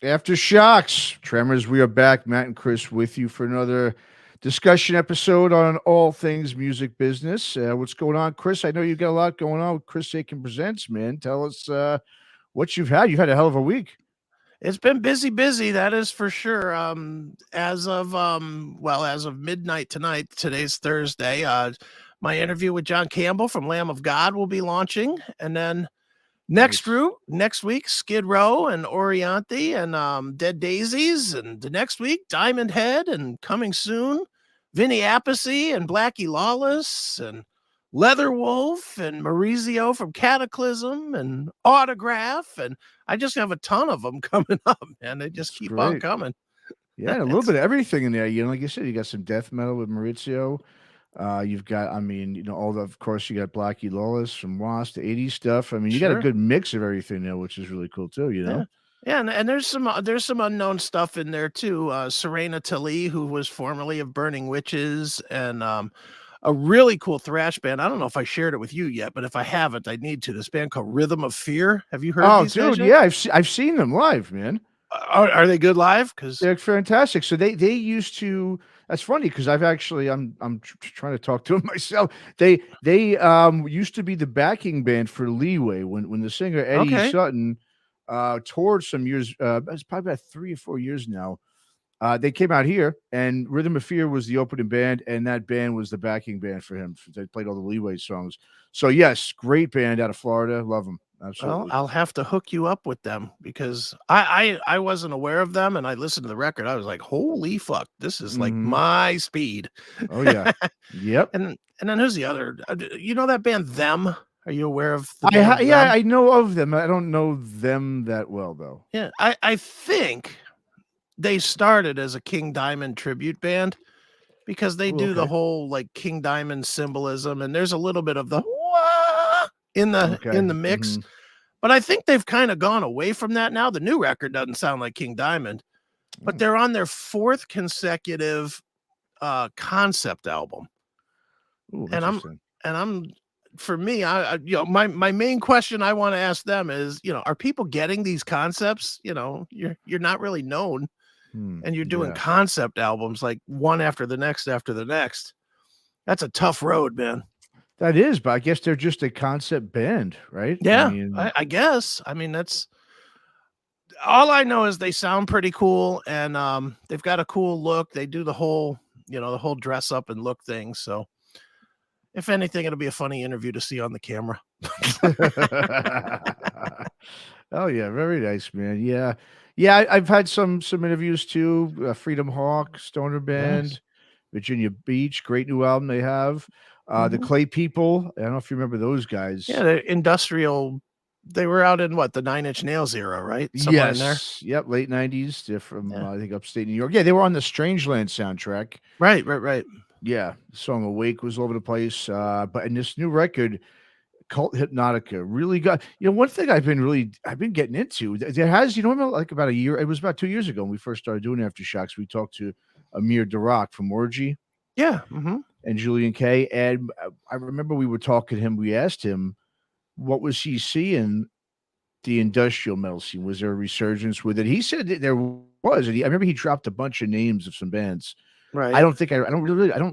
Aftershocks Tremors. We are back, Matt and Chris, with you for another discussion episode on all things music business. What's going on, Chris? I know you got a lot going on with Chris Aiken Presents, man. Tell us what you've had. You've had a hell of a week. It's been busy, that is for sure. As of midnight tonight, today's Thursday, my interview with John Campbell from Lamb of God will be launching, and then next week, Skid Row and Orianthi and Dead Daisies, and the next week, Diamond Head, and coming soon, Vinny Appice and Blackie Lawless and Leather Wolf and Maurizio from Cataclysm and Autograph, and I just have a ton of them coming up, man. They just keep on coming. Yeah, a little bit of everything in there. You know, like you said, you got some death metal with Maurizio. You've got, of course, you got Blackie Lawless from Wasp, the 80s stuff. I mean, you got a good mix of everything there, which is really cool too, you know? Yeah, and there's some unknown stuff in there too. Serena Talley, who was formerly of Burning Witches, and a really cool thrash band. I don't know if I shared it with you yet, but if I haven't, I need to. This band called Rhythm of Fear. Have you heard of these guys yet? Yeah, I've seen them live, man. Are they good live? Because they're fantastic. So they used to. That's funny because I'm trying to talk to them myself. They used to be the backing band for Leeway when the singer Eddie Sutton toured some years. It's probably about 3 or 4 years now. They came out here, and Rhythm of Fear was the opening band, and that band was the backing band for him. They played all the Leeway songs. So yes, great band out of Florida. Love them. Absolutely. Well, I'll have to hook you up with them because I wasn't aware of them, and I listened to the record. I was like, holy fuck, this is like my speed. Oh yeah. Yep. And then who's the other? You know that band Them? Are you aware of? I know of them. I don't know them that well though. Yeah, I think they started as a King Diamond tribute band because they do the whole like King Diamond symbolism, and there's a little bit of the in the mix. But I think they've kind of gone away from that now. The new record doesn't sound like King Diamond, but they're on their 4th consecutive concept album. Ooh, and I'm for me, my main question I want to ask them is, are people getting these concepts? You're not really known, and you're doing concept albums like one after the next. That's a tough road, man. That is, but I guess they're just a concept band, right? Yeah, I guess. I mean, that's all I know is they sound pretty cool, and they've got a cool look. They do the whole dress up and look thing. So if anything, it'll be a funny interview to see on the camera. Oh yeah, very nice, man. Yeah. I've had some interviews too. Freedom Hawk, Stoner Band, Virginia Beach, great new album they have. The Clay People. I don't know if you remember those guys. Yeah, they're industrial. They were out in the 9 Inch Nails era, right? Somewhere in there. Yep, late 90s. They're from I think upstate New York. Yeah, they were on the Strangeland soundtrack. Right. Yeah, the song Awake was all over the place. But in this new record, Cult Hypnotica really got, one thing I've been getting into. There has, like about a year, it was about 2 years ago when we first started doing Aftershocks, we talked to Amir Darak from Orgy. Yeah. And Julian K. And I remember we were talking to him. We asked him, what was he seeing the industrial metal scene? Was there a resurgence with it? He said that there was. And I remember he dropped a bunch of names of some bands. Right. I don't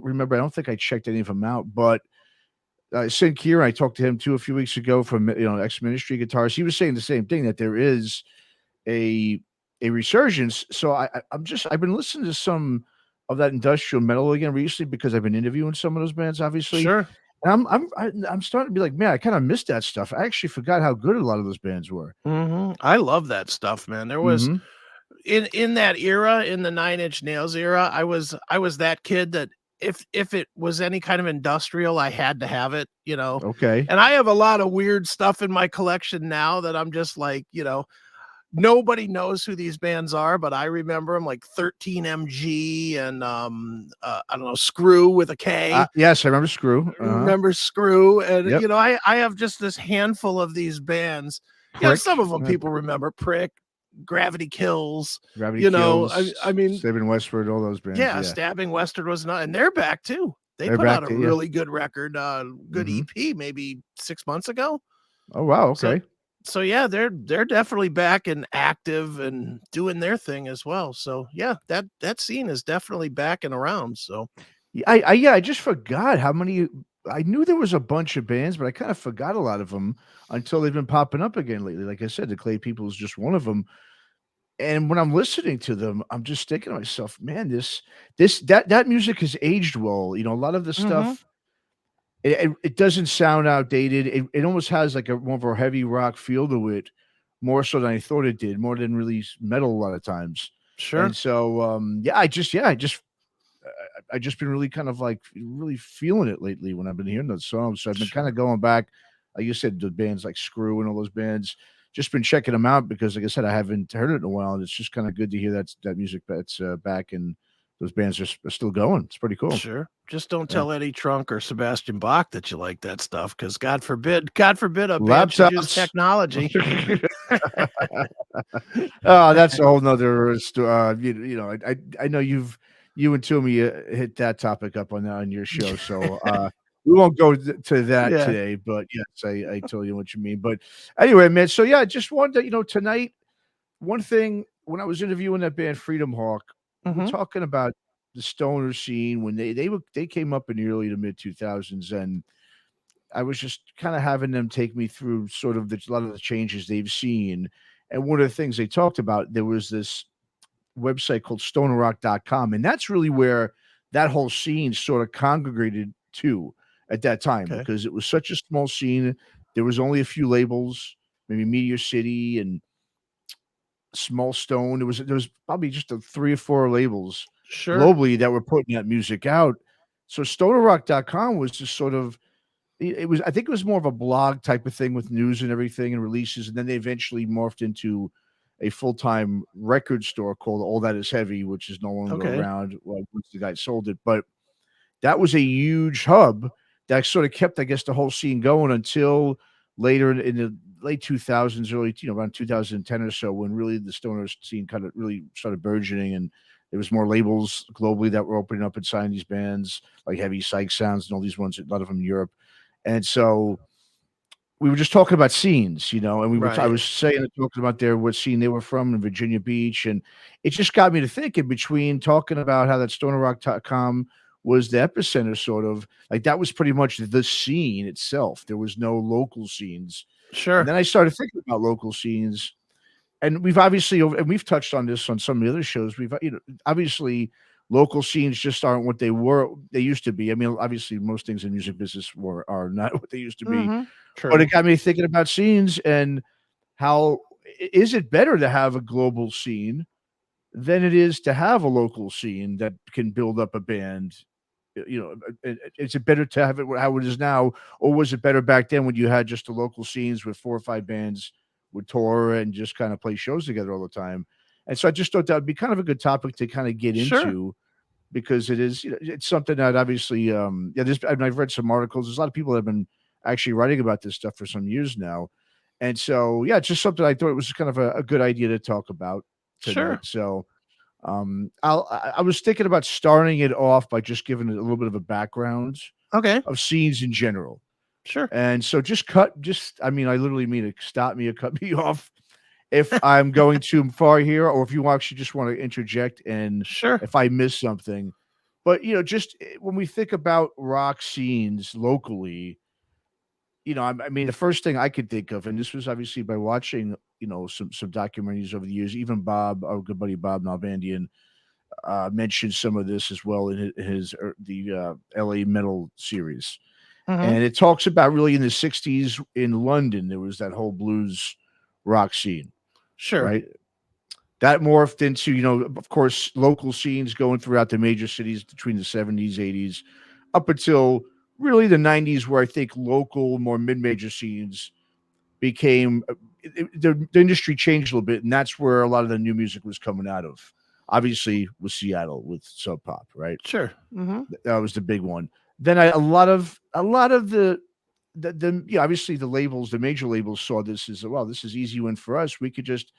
remember. I don't think I checked any of them out. But Sid Kieran, I talked to him too a few weeks ago from Ex-Ministry Guitars. He was saying the same thing, that there is a resurgence. So I've been listening to some of that industrial metal again recently because I've been interviewing some of those bands, obviously. Sure. And I'm starting to be like, man, I kind of missed that stuff. I actually forgot how good a lot of those bands were. I love that stuff, man. There was in that era, in the 9 Inch Nails era, I was that kid that if it was any kind of industrial, I had to have it, Okay. And I have a lot of weird stuff in my collection now that I'm just like, nobody knows who these bands are, but I remember them, like 13MG and I don't know, Screw with a K. Yes, I remember Screw. Remember Screw, and I have just this handful of these bands. Some of them people remember. Prick, Gravity Kills. Kills, I mean, Stabbing Westward, all those bands. Yeah, Stabbing Westward was not, and they're back too. They're put out a really good record, good EP, maybe 6 months ago. Oh wow, okay. So yeah, they're definitely back and active and doing their thing as well. So yeah, that scene is definitely back and around. So Yeah, I just forgot how many. I knew there was a bunch of bands, but I kind of forgot a lot of them until they've been popping up again lately. Like I said, the Clay People is just one of them. And when I'm listening to them, I'm just thinking to myself, man, that music has aged well. You know, a lot of the mhm, stuff it doesn't sound outdated. It almost has like a more of a heavy rock feel to it, more so than I thought it did, more than really metal a lot of times. sure, And so I just been really kind of like really feeling it lately when I've been hearing those songs. So I've been kind sure, of going back, like you said, the bands like Screw and all those bands. Just been checking them out because, like I said, I haven't heard it in a while, and it's just kind of good to hear that music that's back and those bands are still going. It's pretty cool. sure. Just don't Yeah, tell Eddie Trunk or Sebastian Bach that you like that stuff, because God forbid a band should use laptops. technology. Oh, that's a whole nother you know, I know you and Toomey hit that topic up on your show, so we won't go to that Yeah. today. But yes, I totally know what you mean. But anyway, man. So yeah, I just wanted to, tonight. One thing when I was interviewing that band Freedom Hawk, we're Mhm. talking about the stoner scene when they came up in the early to mid 2000s, and I was just kind of having them take me through sort of a lot of the changes they've seen. And one of the things they talked about, there was this website called stonerrock.com. And that's really where that whole scene sort of congregated to at that time Okay. because it was such a small scene. There was only a few labels, maybe Meteor City and Small Stone. There was probably just three or four labels Sure. globally that were putting that music out. So stonerrock.com was just sort of it was I think it was more of a blog type of thing with news and everything and releases, and then they eventually morphed into a full-time record store called All That Is Heavy, which is no longer Okay. around, well, once the guy sold it, but that was a huge hub that sort of kept, I guess, the whole scene going until later in the late 2000s, early, around 2010 or so, when really the stoner scene kind of really started burgeoning and there was more labels globally that were opening up and signing these bands like Heavy Psych Sounds and all these ones, a lot of them in Europe. And so we were just talking about scenes, and I Right. was saying and talking about what scene they were from in Virginia Beach, and it just got me to thinking between talking about how that stonerrock.com was the epicenter, sort of like that was pretty much the scene itself. There was no local scenes, and Sure. then I started thinking about local scenes, and we've touched on this on some of the other shows. Obviously local scenes just aren't what they used to be. I mean, obviously most things in music business are not what they used to be, Mhm. but it True. got me thinking about scenes and how is it better to have a global scene than it is to have a local scene that can build up a band? Is it better to have it how it is now, or was it better back then when you had just the local scenes with 4 or 5 bands would tour and just kind of play shows together all the time? And so I just thought that would be kind of a good topic to kind of get Sure. into because it is, it's something that obviously, I've read some articles. There's a lot of people that have been actually writing about this stuff for some years now. And so, yeah, it's just something I thought it was kind of a good idea to talk about tonight. Sure. So, I was thinking about starting it off by just giving it a little bit of a background Okay. of scenes in general. Sure. And so I mean, I literally mean to stop me or cut me off if I'm going too far here, or if you actually just want to interject and Sure. if I miss something. But just when we think about rock scenes locally, I mean, the first thing I could think of, and this was obviously by watching, some documentaries over the years. Even Bob, our good buddy Bob Nalbandian, mentioned some of this as well in the LA Metal series, Mhm. and it talks about really in the '60s in London there was that whole blues rock scene, Sure. right? That morphed into, of course, local scenes going throughout the major cities between the '70s, '80s, up until really the '90s, where I think local, more mid-major scenes became the industry changed a little bit, and that's where a lot of the new music was coming out of. Obviously, with Seattle with Sub Pop, right? Sure. Mhm. That was the big one. Then a lot of obviously the labels, the major labels saw this as well. This is easy win for us. We could just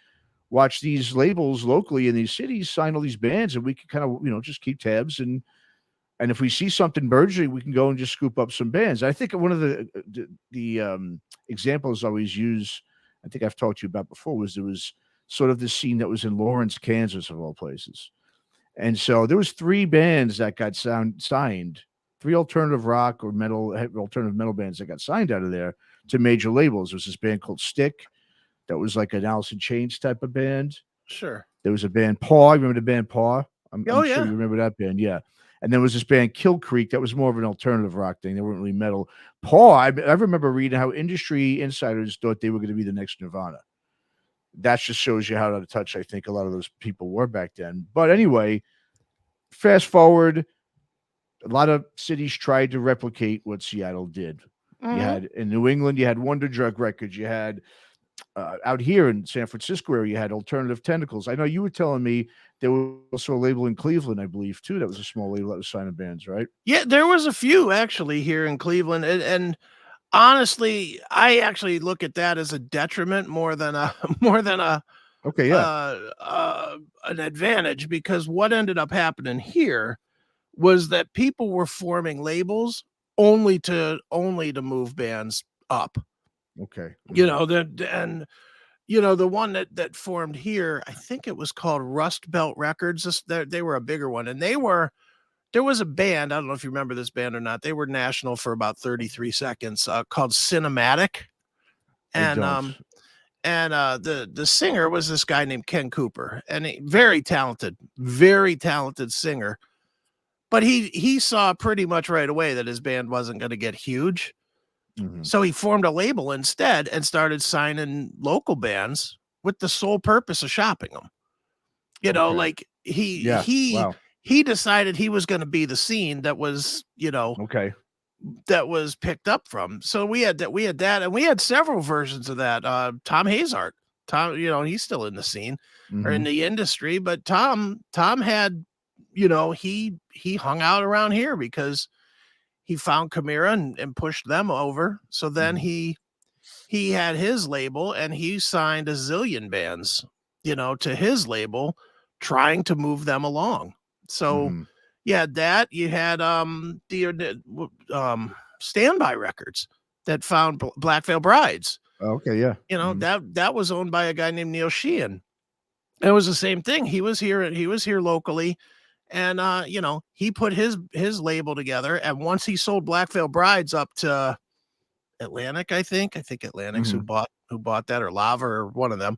watch these labels locally in these cities sign all these bands, and we could kind of just keep tabs and if we see something burgeoning, we can go and just scoop up some bands. I think one of the examples I always use I think I've talked to you about before, was there was sort of this scene that was in Lawrence, Kansas, of all places. And so there was 3 bands that got signed, 3 alternative rock or alternative metal bands that got signed out of there to major labels. There was this band called Stick that was like an Alice in Chains type of band. Sure. There was a band Paw. You remember the band Paw? Oh, I'm sure yeah. you remember that band. Yeah. And there was this band Kill Creek that was more of an alternative rock thing. They weren't really metal. Paw, I remember reading how industry insiders thought they were going to be the next Nirvana. That just shows you how out of touch I think a lot of those people were back then. But anyway, fast forward, a lot of cities tried to replicate what Seattle did. You had in New England, you had Wonder Drug Records. You had out here in San Francisco area, you had Alternative Tentacles. I know you were telling me there was also a label in Cleveland, I believe, too. That was a small label that was signing bands, right? Yeah, there was a few actually here in Cleveland, and honestly, I actually look at that as a detriment more than a more than a Okay, yeah. an advantage, because what ended up happening here was that people were forming labels only to move bands up. Okay. You know, and the one that formed here, I think it was called Rust Belt Records. They were a bigger one, and there was a band, I don't know if you remember this band or not. They were national for about 33 seconds, called Cinematic. I And don't. The singer was this guy named Ken Cooper, and a very talented singer. But he saw pretty much right away that his band wasn't going to get huge. So he formed a label instead and started signing local bands with the sole purpose of shopping them. You know, Okay. like Wow. he decided he was going to be the scene that was, Okay. that was picked up from. So we had that, and we had several versions of that. Tom Hazart, he's still in the scene or in the industry, but Tom had, he hung out around here because he found Chimera and pushed them over. So then he had his label, and he signed a zillion bands, to his label, trying to move them along. So you had that. You had Standby Records that found Black Veil Brides. Okay, yeah. That was owned by a guy named Neil Sheehan. And it was the same thing. He was here locally, and he put his label together. And once he sold Black Veil Brides up to Atlantic, I think Atlantic's who bought that, or Lava, or one of them.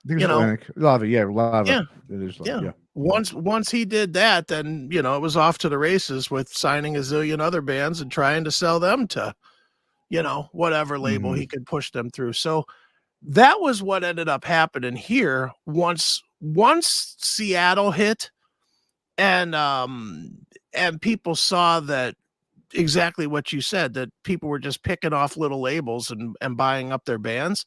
I think it was Atlantic. Lava, yeah, Lava. Yeah. It is, Yeah. Once he did that, then it was off to the races with signing a zillion other bands and trying to sell them to, whatever label he could push them through. So that was what ended up happening here once Seattle hit, and people saw that exactly what you said, that people were just picking off little labels and buying up their bands.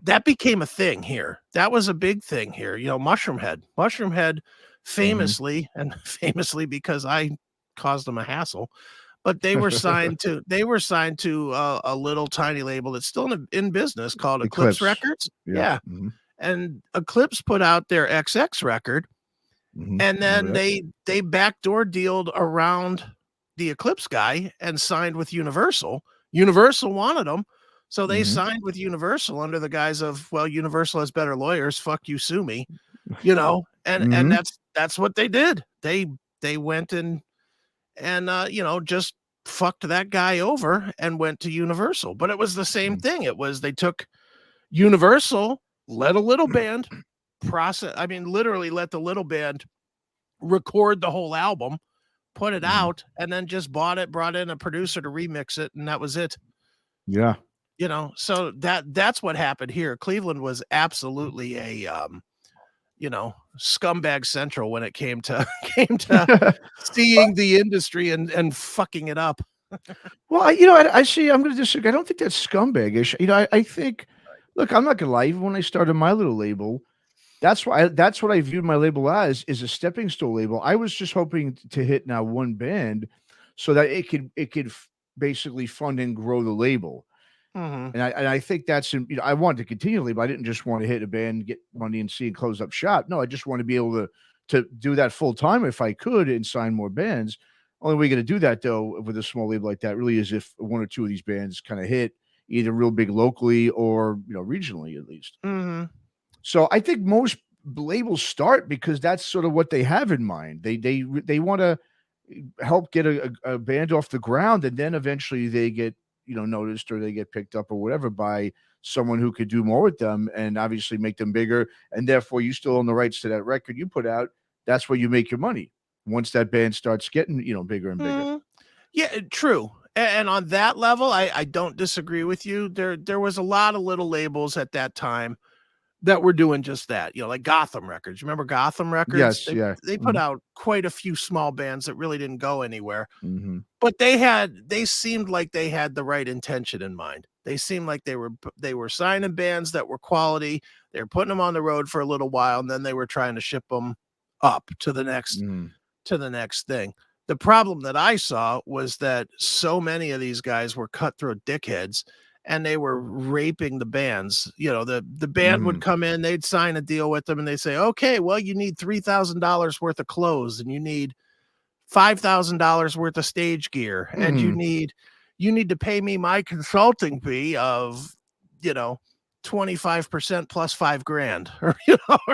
That became a thing here. That was a big thing here. Mushroomhead famously, and famously because I caused them a hassle, but they were signed to a little tiny label that's still in business called Eclipse Records. Yeah. And Eclipse put out their XX record, and then they backdoor dealed around the Eclipse guy and signed with Universal. Universal wanted them, so they signed with Universal under the guise of, well, Universal has better lawyers. Fuck you, sue me. And that's what they did. They went and just fucked that guy over and went to Universal. But it was the same thing. It was, they took Universal, let a little band literally let the little band record the whole album, put it out, and then just brought in a producer to remix it, and that was it. Yeah. So that's what happened here. Cleveland was absolutely a scumbag central when it came to seeing the industry and fucking it up. Well, I see. I'm going to disagree. I don't think that's scumbagish. I think, look, I'm not going to lie. Even when I started my little label, that's what I viewed my label as, is a stepping stone label. I was just hoping to hit now one band so that it could basically fund and grow the label. And I think that's, I wanted to continue the label. I didn't just want to hit a band, get money, and see and close up shop. No, I just want to be able to do that full time if I could and sign more bands. Only way you're going to do that though with a small label like that really is if one or two of these bands kind of hit, either real big locally or regionally at least. Mhm. So I think most labels start because that's sort of what they have in mind. They want to help get a band off the ground, and then eventually they get noticed, or they get picked up or whatever by someone who could do more with them and obviously make them bigger, and therefore you still own the rights to that record you put out. That's where you make your money once that band starts getting bigger and bigger. Mhm. Yeah, true. And on that level, I don't disagree with you. There was a lot of little labels at that time that were doing just that, like Gotham Records. Remember Gotham Records? Yes, They yeah. they put out quite a few small bands that really didn't go anywhere, Mm-hmm. but they seemed like they had the right intention in mind. They seemed like they were signing bands that were quality. They were putting them on the road for a little while, and then they were trying to ship them up Mm-hmm. to the next thing. The problem that I saw was that so many of these guys were cutthroat dickheads, and they were raping the bands. The band Mm-hmm. would come in, they'd sign a deal with them, and they say, "Okay, well, you need $3,000 worth of clothes, and you need $5,000 worth of stage gear, and you Mm-hmm. need to pay me my consulting fee of, you know, 25% plus 5 grand," or,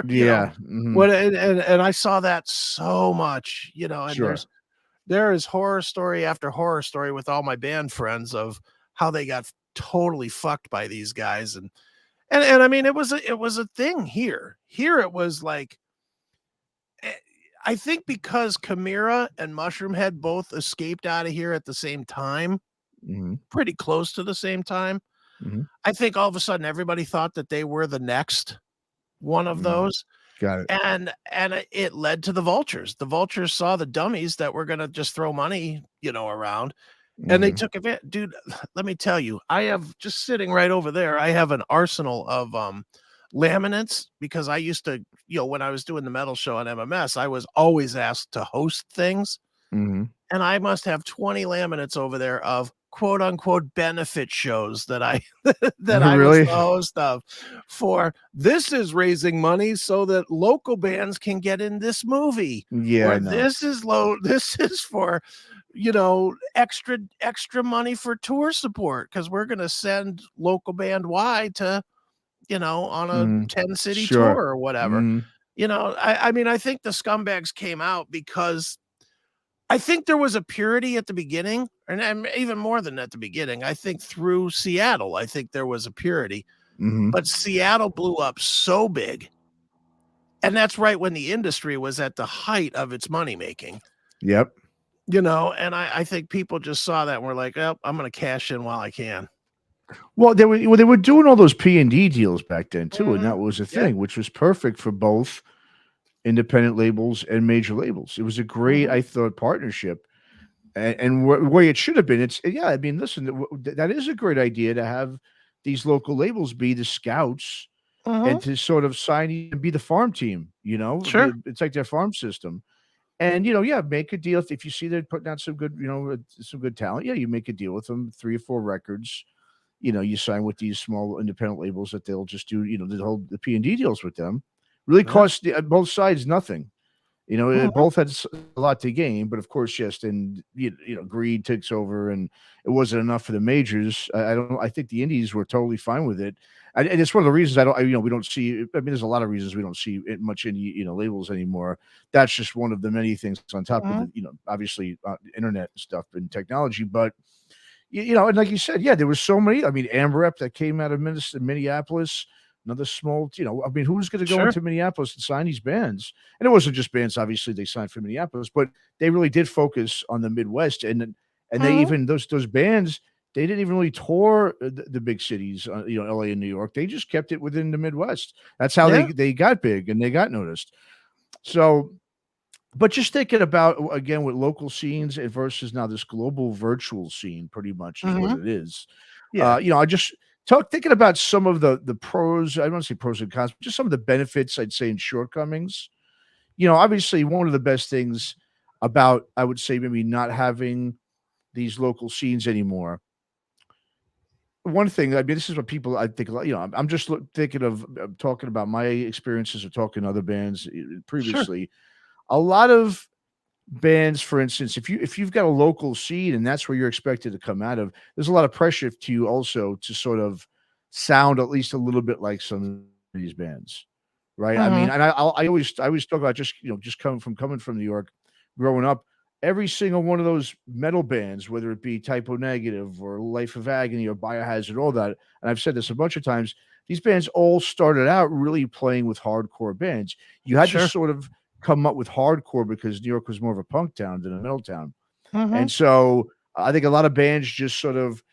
Yeah. Mm-hmm. what, and I saw that so much, and Sure. there is horror story after horror story with all my band friends of how they got totally fucked by these guys. And I mean, it was a thing here. Here it was like, eh, I think because Chimera and Mushroomhead both escaped out of here at the same time, Mm-hmm. pretty close to the same time. Mm-hmm. I think all of a sudden everybody thought that they were the next one of Mm-hmm. those. Got it. And it led to the vultures. The vultures saw the dummies that were gonna just throw money, around, and they Mm-hmm. took advantage. Dude, let me tell you, I have just sitting right over there, I have an arsenal of laminates because I used to, when I was doing the metal show on MMS, I was always asked to host things. Mm-hmm. And I must have 20 laminates over there of quote unquote benefit shows that I that I was Really? the host of, for this is raising money so that local bands can get in this movie, Yeah, or no. this is for extra money for tour support because we're going to send local band Y to, on a Mhm. 10 city tour Sure. or whatever. Mhm. I mean, I think the scumbags came out because I think there was a purity at the beginning, and even more than at the beginning. I think through Seattle, I think there was a purity, Mhm. but Seattle blew up so big, and that's right when the industry was at the height of its money making. Yep. And I think people just saw that and were like, "Oh, I'm going to cash in while I can." Well, they were doing all those P&D deals back then too, and Mhm. that was a Yeah. thing, which was perfect for both independent labels and major labels. It was a great, Mhm. I thought, partnership, and way it should have been. It's yeah. I mean, listen, that is a great idea to have these local labels be the scouts and Mhm. to sort of sign and be the farm team. Sure. It's like their farm system. And yeah, make a deal if you see they're putting out some good, some good talent. Yeah, you make a deal with them, 3 or 4 records. You sign with these small independent labels that they'll just do, the P&D deals with them. Really Yeah. cost both sides nothing. Mhm. Both had a lot to gain, but of course, yes, then greed takes over, and it wasn't enough for the majors. I don't. I think the indies were totally fine with it, and it's one of the reasons I don't. We don't see. I mean, there's a lot of reasons we don't see much indie labels anymore. That's just one of the many things on top of Mhm. the obviously internet and stuff and technology, but. And like you said, yeah, there was so many. I mean, AMREP that came out of Minneapolis, another small. I mean, who's going to go Sure. into Minneapolis and sign these bands? And it wasn't just bands. Obviously, they signed for Minneapolis, but they really did focus on the Midwest, and they Mhm. even those bands. They didn't even really tour the big cities, LA and New York. They just kept it within the Midwest. That's how Yeah. they got big and they got noticed. So but just thinking about again with local scenes versus now this global virtual scene, pretty much is what Mhm. it is. Yeah. I just thinking about some of the pros. I don't want to say pros and cons, but just some of the benefits. I'd say and shortcomings. Obviously one of the best things about I would say maybe not having these local scenes anymore. One thing, I mean, this is what people I think. I'm just thinking of talking about my experiences of talking to other bands Sure. previously. A lot of bands, for instance, if you've got a local scene and that's where you're expected to come out of, there's a lot of pressure to you also to sort of sound at least a little bit like some of these bands, right? I mean, Mhm. and I always talk about just just coming from New York, growing up. Every single one of those metal bands, whether it be Typo Negative or Life of Agony or Biohazard, all that, and I've said this a bunch of times, these bands all started out really playing with hardcore bands. You had to Sure. sort of come up with hardcore because New York was more of a punk town than a metal town. And Mhm. so I think a lot of bands just sort of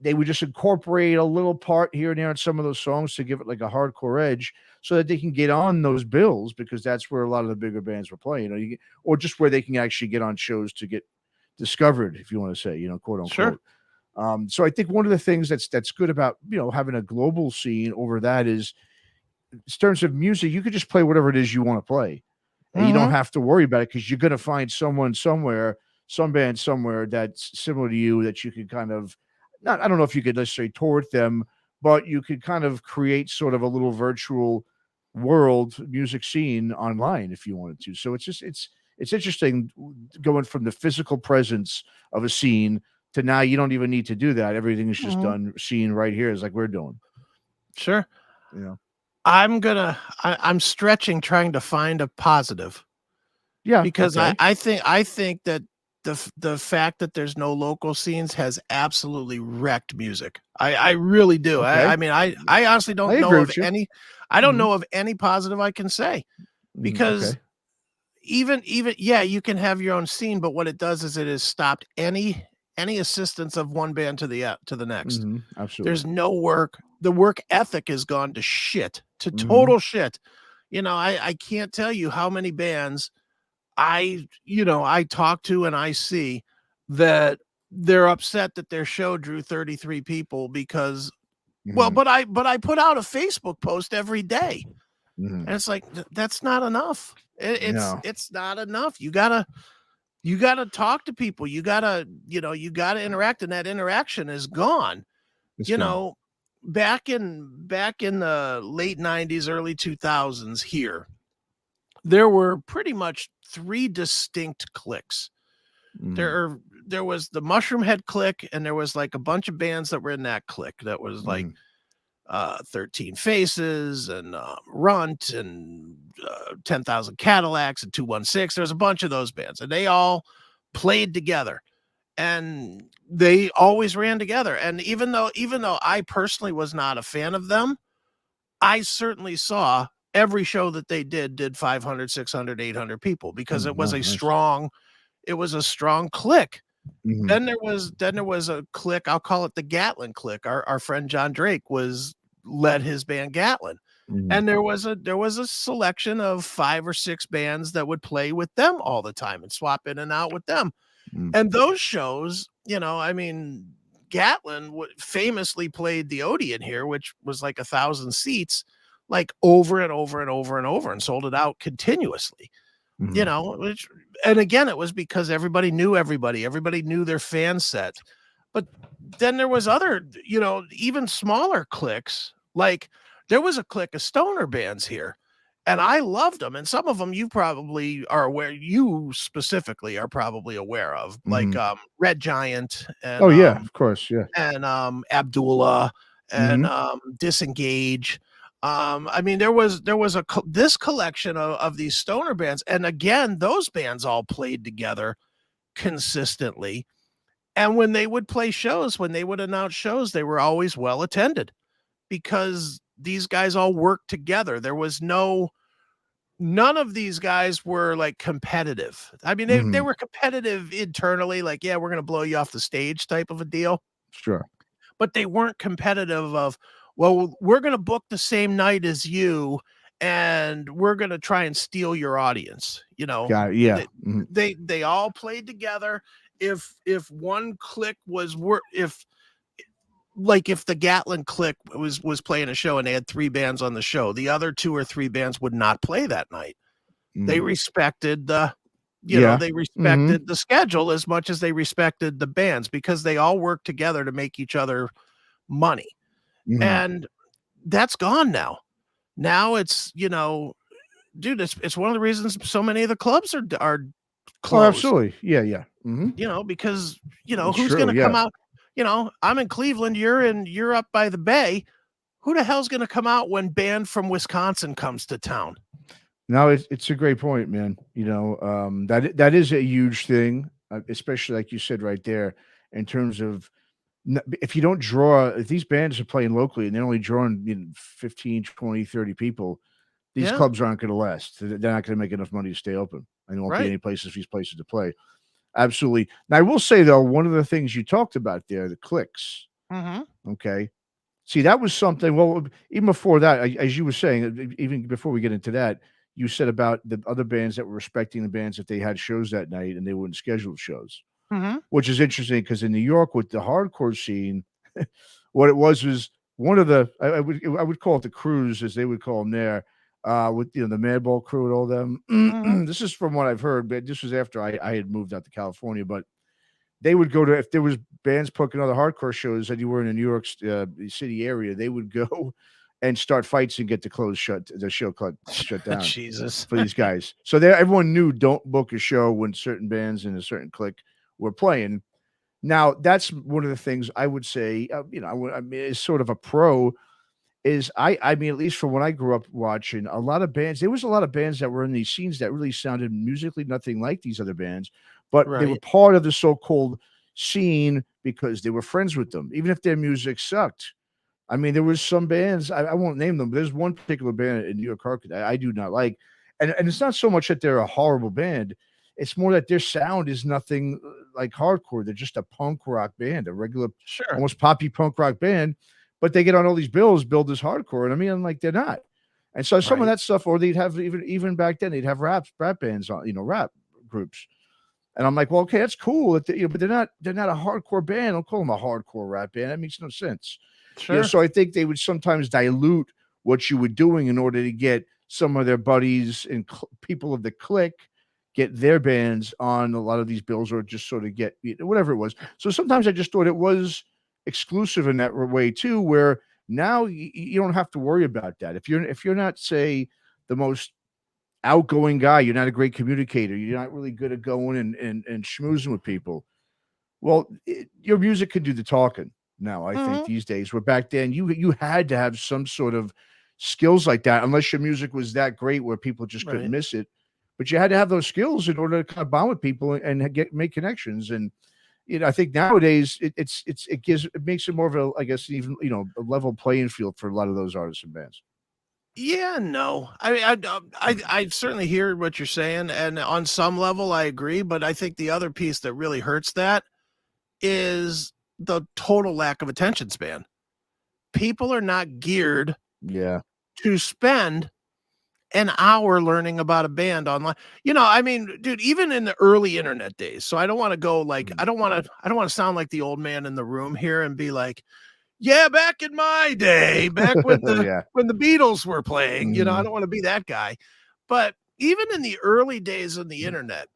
they would just incorporate a little part here and there in some of those songs to give it like a hardcore edge so that they can get on those bills because that's where a lot of the bigger bands were playing, or just where they can actually get on shows to get discovered, if you want to say, quote Sure. unquote. So I think one of the things that's good about having a global scene over that is in terms of music, you could just play whatever it is you want to play. And you don't Mhm. have to worry about it because you're going to find someone somewhere, some band somewhere that's similar to you that you could kind of not, I don't know if you could necessarily tour with them, but you could kind of create sort of a little virtual world music scene online if you wanted to. So it's interesting going from the physical presence of a scene to now you don't even need to do that. Everything is just Mhm. done seen right here is like we're doing. Sure. You know? I'm stretching trying to find a positive Yeah. because Okay. I think that the fact that there's no local scenes has absolutely wrecked music. I really do. Okay. I mean, I honestly I don't know agree of with you. any I don't Mhm. know of any positive I can say because Okay. even yeah, you can have your own scene, but what it does is it has stopped any assistance of one band to the next. Mhm. Absolutely. There's no work. The work ethic has gone to shit, to Mhm. total shit. I can't tell you how many bands I talk to and I see that they're upset that their show drew 33 people because well, Mhm. but I put out a Facebook post every day. Mhm. And it's like that's not enough. No, It's not enough. You gotta talk to people. You gotta interact, and that interaction is gone. it's You gone. know, back in the late 90s, early 2000s here, there were pretty much three distinct cliques. Mhm. There was the Mushroom Head clique, and there was like a bunch of bands that were in that clique. That was like Mhm. 13 Faces and Runt and 10,000 Cadillacs and 216. There's a bunch of those bands, and they all played together and they always ran together. And even though I personally was not a fan of them, I certainly saw every show that they did 500, 600, 800 people because Mm, wow, nice. it was a strong clique. Mhm. Then there was a clique, I'll call it the Gatlin clique. Our friend John Drake was led his band Gatlin. Mhm. And there was a selection of 5 or 6 bands that would play with them all the time and swap in and out with them. Mm. And those shows, I mean, Gatlin famously played the Odeon here, which was like 1,000 seats, like over and over and over and over, and sold it out continuously. Mhm. And again, it was because everybody knew everybody. Everybody knew their fan set. But then there was other, even smaller cliques. Like there was a clique of stoner bands here, and I loved them. And some of them you specifically are probably aware of, like Mhm. Red Giant Oh, yeah, of course, yeah. and Abdullah and Mhm. Disengage. I mean, there was this collection of these stoner bands, and again, those bands all played together consistently. And when they would play shows, when they would announce shows, they were always well attended because these guys all worked together. There was none of these guys were like competitive. I mean, they Mhm. were competitive internally, like, yeah, we're gonna blow you off the stage type of a deal, Sure. but they weren't competitive of, well, we're going to book the same night as you and we're going to try and steal your audience. Got it, yeah. they, Mhm. they all played together. If one click was work if like if the Gatlin click was playing a show and they had 3 bands on the show, the other 2 or 3 bands would not play that night. They Mhm. respected the Yeah. they Mhm. respected the schedule as much as they respected the bands because they all worked together to make each other money. Mhm. And that's gone now. Now it's, dude, it's one of the reasons so many of the clubs are Oh, close, absolutely. Yeah, yeah. because, It's who's true. going to come Yeah. out? I'm in Cleveland, you're up by the bay. Who the hell's going to come out when band from Wisconsin comes to town? No, it's a great point, man. That is a huge thing, especially like you said right there, in terms of if you don't draw, if these bands are playing locally and they're only drawing 15, 20, 30 people, these Yeah, clubs aren't going to last. They're not going to make enough money to stay open. And there won't be right. any places for these places to play. Absolutely. Now, I will say, though, one of the things you talked about there, the clicks, Mhm. okay? See, that was something well, even before that, as you were saying, even before we get into that, you said about the other bands that were respecting the bands if they had shows that night and they wouldn't schedule shows, Mhm. which is interesting because in New York with the hardcore scene, what it was one of the I would call it the crews as they would call them there, with the Madball crew and all them. Mhm. This is from what I've heard, but this was after I had moved out to California. But they would go to if there was bands booking other hardcore shows and you were in the New York City area, they would go and start fights and get the show shut down Jesus. for these guys. So there, everyone knew don't book a show when certain bands in a certain clique were playing. Now, that's one of the things I would say, I mean, is sort of a pro is I mean, at least from when I grew up watching a lot of bands, there was a lot of bands that were in these scenes that really sounded musically nothing like these other bands, but they were Right. part of the so-called scene because they were friends with them, even if their music sucked. I mean, there was some bands, I won't name them, but there's one particular band in New York Hardcore that I do not like. And it's not so much that they're a horrible band, it's more that their sound is nothing like hardcore. They're just a punk rock band, a regular, Sure. almost poppy punk rock band, but they get on all these bills billed as hardcore. And I mean, I'm like, they're not. And so some of Right. that stuff, or they'd have even back then, they'd have rap bands on, rap groups. And I'm like, well, okay, that's cool, but they're not a hardcore band. Don't call them a hardcore rap band. That makes no sense. Sure. So I think they would sometimes dilute what you were doing in order to get some of their buddies and people of the clique get their bands on a lot of these bills, or just sort of get whatever it was. So sometimes I just thought it was exclusive in that way too, where now you don't have to worry about that. If you're not, say, the most outgoing guy, you're not a great communicator, you're not really good at going and schmoozing with people. Well, your music can do the talking now, I think, Mhm. these days, where back then you had to have some sort of skills like that, unless your music was that great where people just couldn't Right. miss it. But you had to have those skills in order to kind of bond with people and make connections. And I think nowadays it makes it more of a, I guess, even a level playing field for a lot of those artists and bands. Yeah, no. I mean, I certainly hear what you're saying, and on some level, I agree. But I think the other piece that really hurts that is the total lack of attention span. People are not geared Yeah. to spend an hour learning about a band online. I mean, dude, even in the early internet days. So I don't want to go like Mm. I don't want to sound like the old man in the room here and be like, yeah, back in my day, back when the Yeah. when the Beatles were playing, I Mhm. don't want to be that guy. But even in the early days of the internet,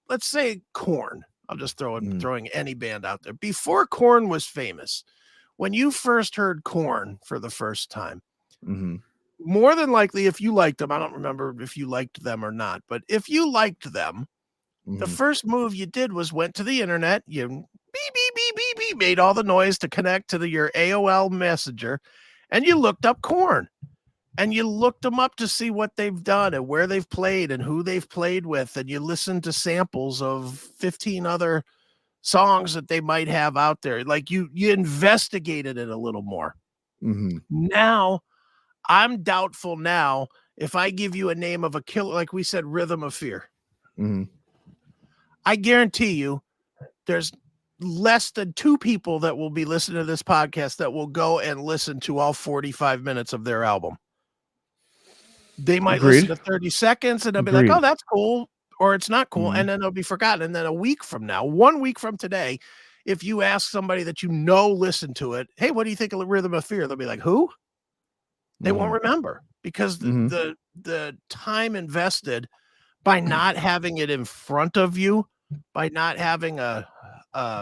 let's say Korn. I'll just Mhm. throwing any band out there. Before Korn was famous, when you first heard Korn for the first time, Mhm. more than likely, if you liked them, I don't remember if you liked them or not, but if you liked them, the Mhm. first move you did was went to the internet, you beep, beep, beep, beep, beep, made all the noise to connect to your AOL messenger, and you looked up Korn. And you looked them up to see what they've done and where they've played and who they've played with. And you listened to samples of 15 other songs that they might have out there. Like you investigated it a little more. Mhm. Now, I'm doubtful now if I give you a name of a killer, like we said, Rhythm of Fear. Mhm. I guarantee you there's less than 2 people that will be listening to this podcast that will go and listen to all 45 minutes of their album. They might listen Agreed. to 30 seconds and they'll be like, "Oh, Agreed. that's cool," or "It's not cool," Mhm. and then they'll be forgotten. And then a week from now, 1 week from today, if you ask somebody that listened to it, "Hey, what do you think of Rhythm of Fear?" They'll be like, "Who?" They won't Mhm. remember because Mhm. the time invested by not having it in front of you, by not having a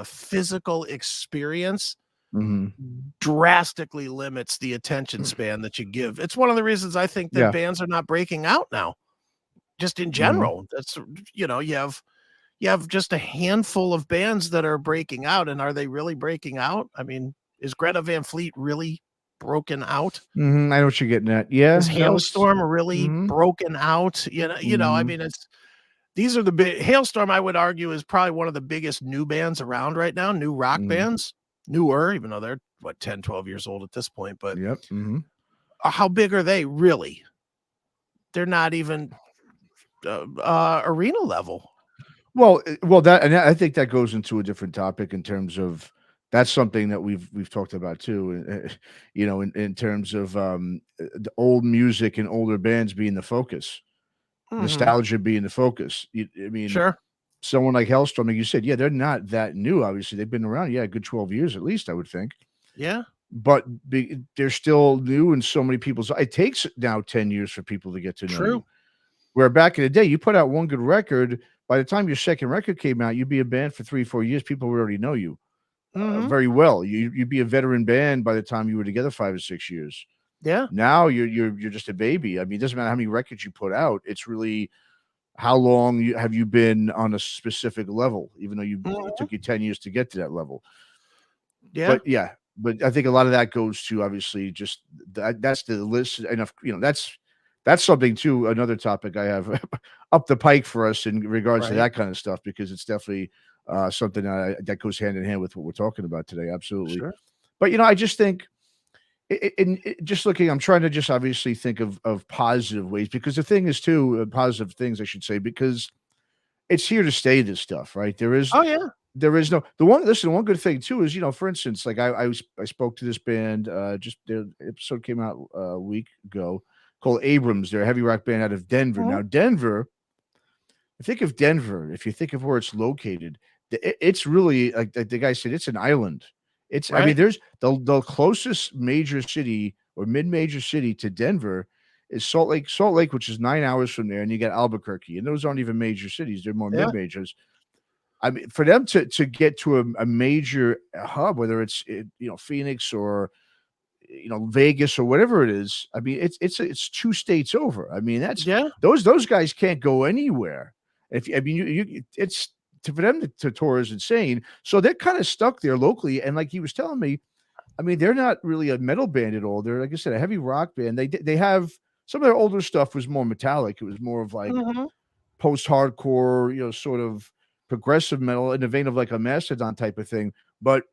physical experience Mhm. drastically limits the attention span that you give. It's one of the reasons I think that Yeah. bands are not breaking out now. Just in Mhm. general, that's you have you have just a handful of bands that are breaking out. And are they really breaking out? I mean, is Greta Van Fleet really broken out? I know what you're getting at. Yeah, Is no, it's Hailstorm really broken out? I mean, these are the big Hailstorm, I would argue, is probably one of the biggest new bands around right now, new rock bands, newer, even though they're what 10, 12 years old at this point. But Yep. how big are they really? They're not even arena level. Well, I think that goes into a different topic in terms of that's something that we've talked about too. In terms of the old music and older bands being the focus, nostalgia being the focus. I mean, Sure. someone like Hellstrom, like you said, yeah, they're not that new. Obviously, they've been around, a good 12 years at least, I would think. Yeah. But they're still new in so many people's. It takes now 10 years for people to get to know you. Where back in the day, you put out one good record. By the time your second record came out, you'd be a band for 3-4 years. People would already know you very well. You'd be a veteran band by the time you were together 5 or 6 years. Yeah. Now you're just a baby. I mean, it doesn't matter how many records you put out. It's really how long have you been on a specific level, even though it took you 10 years to get to that level. Yeah. But I think a lot of that goes to obviously just that's the list enough. That's something too. Another topic I have up the pike for us in regards to that kind of stuff, because it's definitely something that goes hand in hand with what we're talking about today. Absolutely. Sure. But I just think in just looking, I'm trying to just obviously think of positive ways, because the thing is too, positive things I should say, because it's here to stay, this stuff, right? There is no one good thing too is, for instance, like I spoke to this band, just their episode came out a week ago, called Abrams. They're a heavy rock band out of Denver. Now, Denver, think of Denver, if you think of where it's located, it's really, like the guy said, it's an island. I mean, there's the closest major city or mid-major city to Denver is Salt Lake, which is 9 hours from there, and you got Albuquerque, and those aren't even major cities; they're more mid-majors. I mean, for them to get to a major hub, whether it's Phoenix or Vegas or whatever it is, I mean, it's 2 states over. I mean, that's those guys can't go anywhere. It's for them to tour is insane. So they're kind of stuck there locally. And like he was telling me, I mean, they're not really a metal band at all. They're, like I said, a heavy rock band. They have some of their older stuff was more metallic. It was more of like post-hardcore, sort of progressive metal in the vein of like a Mastodon type of thing. But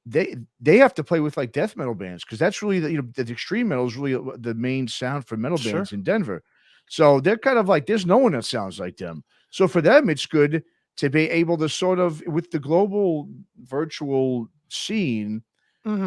they have to play with like death metal bands, because that's really the extreme metal is really the main sound for metal bands in Denver. So they're kind of like, there's no one that sounds like them. So for them, it's good to be able to sort of, with the global virtual scene,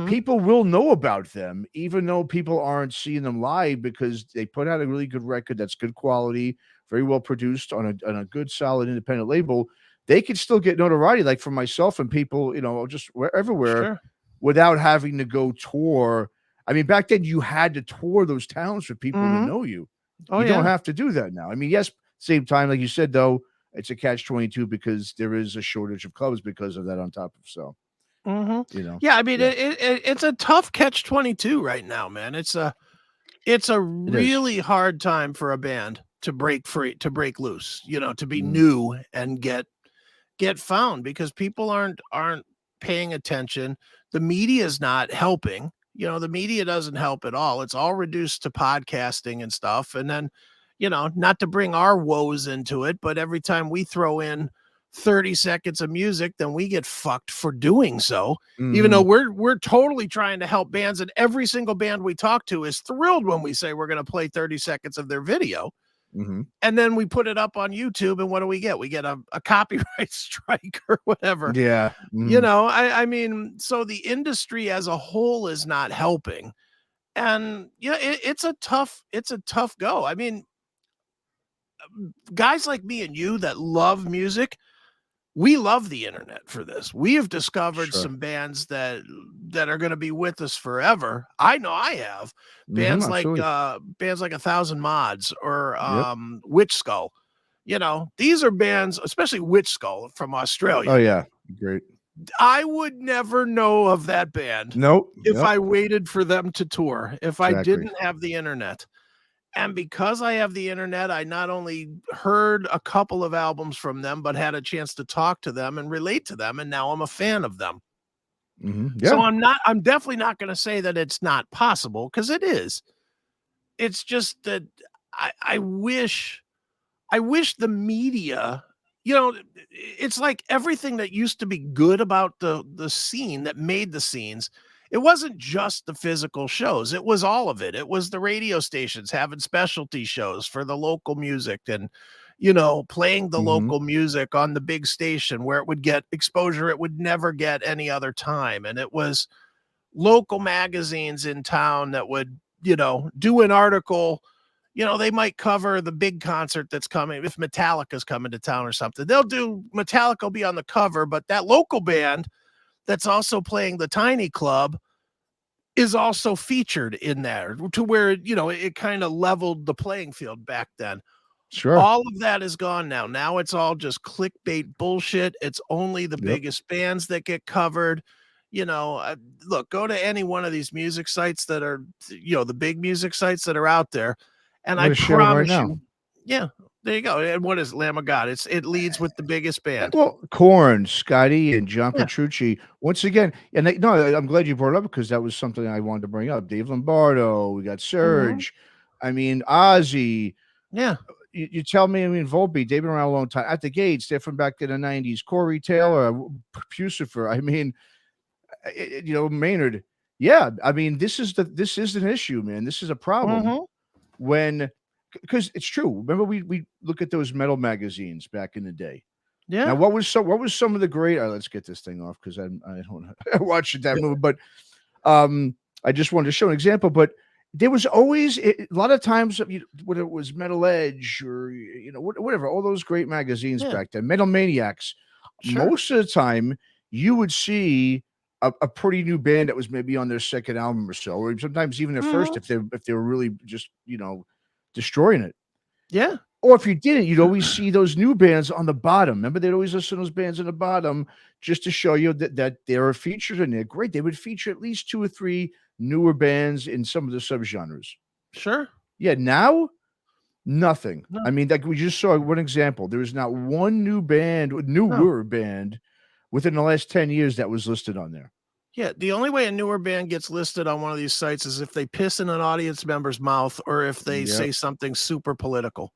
people will know about them, even though people aren't seeing them live, because they put out a really good record that's good quality, very well produced on a good, solid independent label. They can still get notoriety, like for myself and people, just everywhere, without having to go tour. I mean, back then you had to tour those towns for people to know you. You don't have to do that now. I mean, yes, same time, like you said, though, it's a catch-22 because there is a shortage of clubs because of that on top of so. Yeah, I mean, it's a tough catch-22 right now, man. It's a really hard time for a band to break free, to break loose, to be new and get found, because people aren't paying attention. The media is not helping. The media doesn't help at all. It's all reduced to podcasting and stuff. And then, not to bring our woes into it, but every time we throw in 30 seconds of music, then we get fucked for doing so. Even though we're totally trying to help bands, and every single band we talk to is thrilled when we say we're going to play 30 seconds of their video. And then we put it up on YouTube, and what do we get? We get a copyright strike or whatever. Yeah. I mean, so the industry as a whole is not helping. And it's a tough go. I mean, guys like me and you that love music, we love the internet for this. We have discovered some bands that are going to be with us forever. I know I have bands like 1,000 Mods or Witch Skull. These are bands, especially Witch Skull from Australia. Oh yeah, great. I would never know of that band if I waited for them to tour, if I didn't have the internet. And because I have the internet, I not only heard a couple of albums from them, but had a chance to talk to them and relate to them, and now I'm a fan of them. So Yeah, I'm definitely not gonna say that it's not possible, because it is. It's just that I wish the media, it's like everything that used to be good about the scene that made the scenes. It wasn't just the physical shows, it was all of it. It was the radio stations having specialty shows for the local music, and playing the mhm, local music on the big station where it would get exposure it would never get any other time. And it was local magazines in town that would, do an article. They might cover the big concert that's coming. If Metallica's coming to town or something, they'll do Metallica will be on the cover, but that local band that's also playing the tiny club is also featured in there, to where, it kind of leveled the playing field back then. sure, All of that is gone now. Now it's all just clickbait bullshit. It's only the yep. biggest bands that get covered. Look, go to any one of these music sites that are, the big music sites that are out there, and I'm I gonna share one right promise now. you, yeah, there you go. And what is Lamb of God? It leads with the biggest band. Well, Corn, Scotty, and John Yeah. Petrucci, once again, and they, no, I'm glad you brought it up because that was something I wanted to bring up. Dave Lombardo, we got Mhm. Serge, I mean, Ozzy. Yeah. You tell me, I mean, Volbeat, they've been around a long time. At the Gates, they're from back in the 90s. Corey Taylor, Pucifer, I mean, Maynard. Yeah, I mean, this is an issue, man. This is a problem Mhm. when, because it's true. Remember, we look at those metal magazines back in the day. Now, Yeah. what was some of the great? Let's get this thing off because I don't watch that movie, but um, I just wanted to show an example. But there was always a lot of times, whether it was Metal Edge or whatever, all those great magazines Yeah. back then, Metal Maniacs. Sure. Most of the time, you would see a pretty new band that was maybe on their second album or so, or sometimes even their first Mhm. if they were really just destroying it. Yeah. Or if you didn't, you'd always see those new bands on the bottom. Remember, they'd always listen to those bands on the bottom just to show you that there are features in there. Great. They would feature at least two or three newer bands in some of the subgenres. Sure. Yeah, now nothing. I No. mean, like we just saw one example. There is not one No. newer band within the last 10 years that was listed on there. Yeah, the only way a newer band gets listed on one of these sites is if they piss in an audience member's mouth, or if they Yep. say something super political,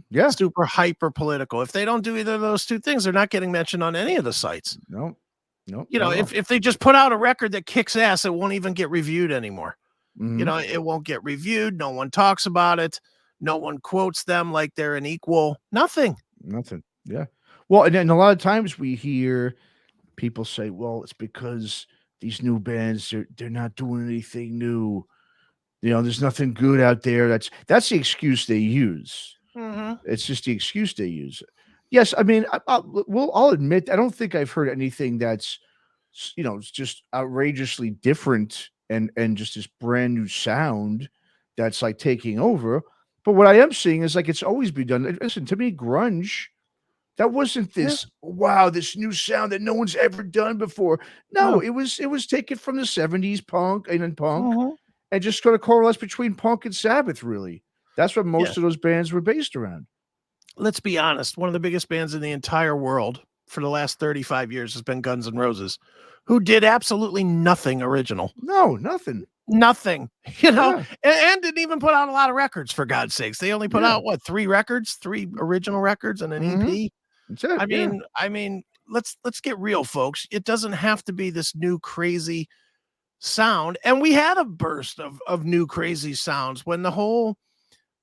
Yeah. super hyper political. If they don't do either of those two things, they're not getting mentioned on any of the sites. No. No, not at all. If they just put out a record that kicks ass, it won't even get reviewed anymore. Mhm. It won't get reviewed. No one talks about it. No one quotes them like they're an equal. Nothing. Nothing. Yeah. Well, and then a lot of times we hear people say, "Well, it's because these new bands they're not doing anything new. There's nothing good out there." That's the excuse they use. Mhm. It's just the excuse they use. Yes, I mean, I'll admit I don't think I've heard anything that's it's just outrageously different and just this brand new sound that's like taking over. But what I am seeing is like it's always been done. Listen, to me, grunge that wasn't Yeah. this, wow, this new sound that no one's ever done before. No, No. it was taken from the 70s punk and then punk Mhm. and just gonna coalesce between punk and Sabbath, really. That's what Yeah. most of those bands were based around. Let's be honest, one of the biggest bands in the entire world for the last 35 years has been Guns N' Roses, who did absolutely nothing original. No, nothing. Nothing, Yeah, and didn't even put out a lot of records, for God's sakes. They only put yeah. out what, 3 records, 3 original records and an Mhm. EP. That's it, yeah. Let's get real, folks. It doesn't have to be this new crazy sound. And we had a burst of new crazy sounds when the whole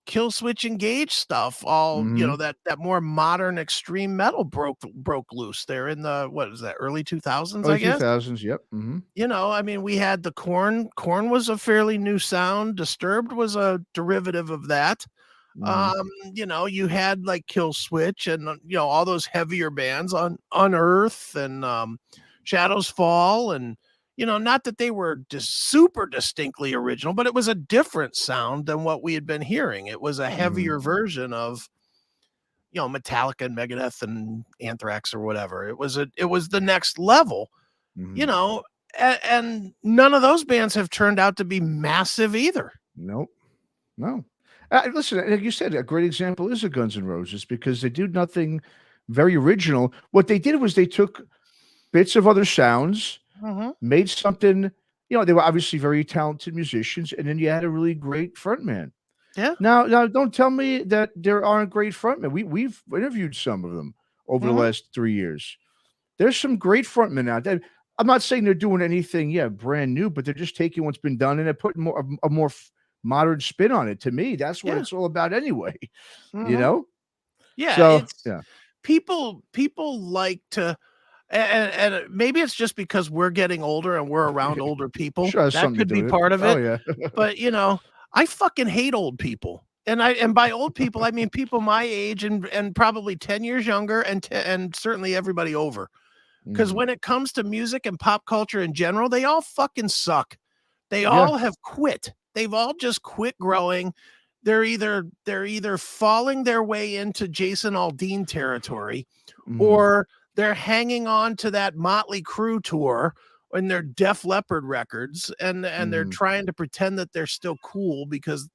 Kill Switch Engage stuff, all Mhm. that more modern extreme metal broke loose there in the, what is that, early 2000s, Early I guess. 2000s, yep, mhm. We had the Corn was a fairly new sound. Disturbed was a derivative of that. Mhm. You had like Kill Switch and all those heavier bands on Unearth and Shadows Fall, and not that they were just super distinctly original, but it was a different sound than what we had been hearing. It was a Mhm. heavier version of Metallica and Megadeth and Anthrax or whatever. It was the next level, you Mhm. know, and none of those bands have turned out to be massive either. Nope. No. Listen, like you said, a great example is the Guns N' Roses because they do nothing very original. What they did was they took bits of other sounds, Mhm. made something. They were obviously very talented musicians, and then you had a really great frontman. Yeah. Now, don't tell me that there aren't great frontmen. We've interviewed some of them over the Mhm. last 3 years. There's some great frontmen out there. I'm not saying they're doing anything, brand new, but they're just taking what's been done and they're putting a more modern spin on it. To me, that's what Yeah. it's all about anyway. You Mhm. know? Yeah, So it's yeah, people like to and maybe it's just because we're getting older and we're around older people. sure has That something to could do be with it. part of Oh it. yeah, But, I fucking hate old people. And by old people, I mean people my age and probably 10 years younger and certainly everybody over. Because Mhm. when it comes to music and pop culture in general, they all fucking suck. They Yeah. all have quit. They've all just quit growing. They're either falling their way into Jason Aldean territory, Mhm. or they're hanging on to that Motley Crue tour and their Def Leppard records, and they're Mhm. trying to pretend that they're still cool because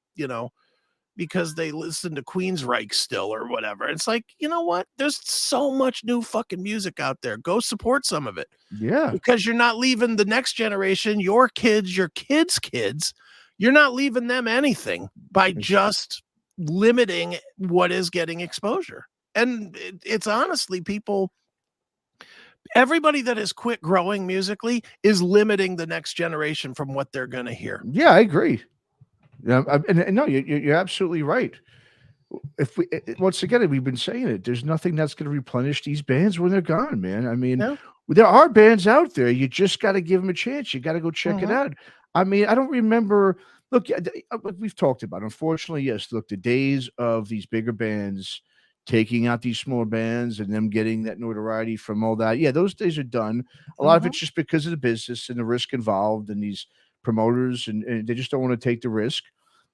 they listen to Queensryche still or whatever. It's like, you know what? There's so much new fucking music out there. Go support some of it Yeah. because you're not leaving the next generation, your kids, your kids' kids, you're not leaving them anything by It's just limiting what is getting exposure. And it's honestly everybody that has quit growing musically is limiting the next generation from what they're going to hear. Yeah, I agree. Yeah, and no, you're absolutely right. If we once again, we've been saying it, there's nothing that's going to replenish these bands when they're gone, man. I mean, Yeah. there are bands out there. You just got to give them a chance. You got to go check it Mhm. out. I mean, I don't remember. Look, we've talked about. Unfortunately, yes. Look, the days of these bigger bands taking out these small bands and them getting that notoriety from all that. Yeah, those days are done. A lot of Mhm. it's just because of the business and the risk involved, and these promoters, and they just don't want to take the risk.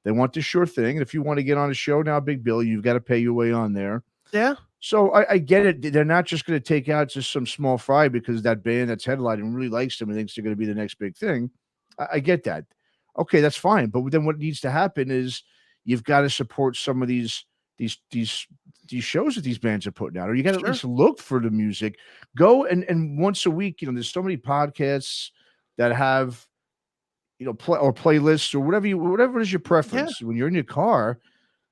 They want the sure thing. And if you want to get on a show now, big bill, you've got to pay your way on there. Yeah. So I get it. They're not just going to take out just some small fry because that band that's headlining really likes them and thinks they're going to be the next big thing. I get that. Okay, that's fine. But then what needs to happen is you've got to support some of these these these shows that these bands are putting out, or you got to at Sure. least look for the music. Go and once a week, there's so many podcasts that have playlists or whatever is your Yeah. preference. When you're in your car,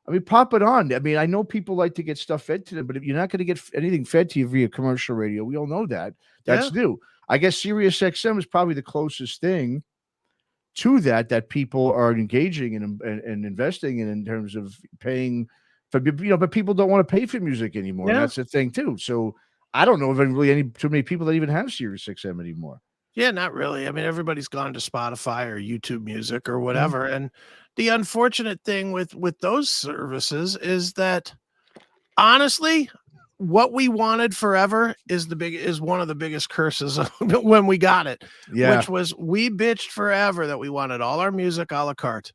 I mean, pop it on. I mean, I know people like to get stuff fed to them, but if you're not going to get anything fed to you via commercial radio, we all know that. Yeah. That's new. I guess Sirius XM is probably the closest thing to that people are engaging in and investing in terms of paying for, but people don't want to pay for music anymore, and Yeah. that's the thing too. So I don't know if really any too many people that even have Sirius XM anymore. Yeah, not really. I mean, everybody's gone to Spotify or YouTube Music or Mhm. whatever. And the unfortunate thing with those services is that honestly, what we wanted forever is one of the biggest curses of when we got it, Yeah. which was we bitched forever that we wanted all our music a la carte.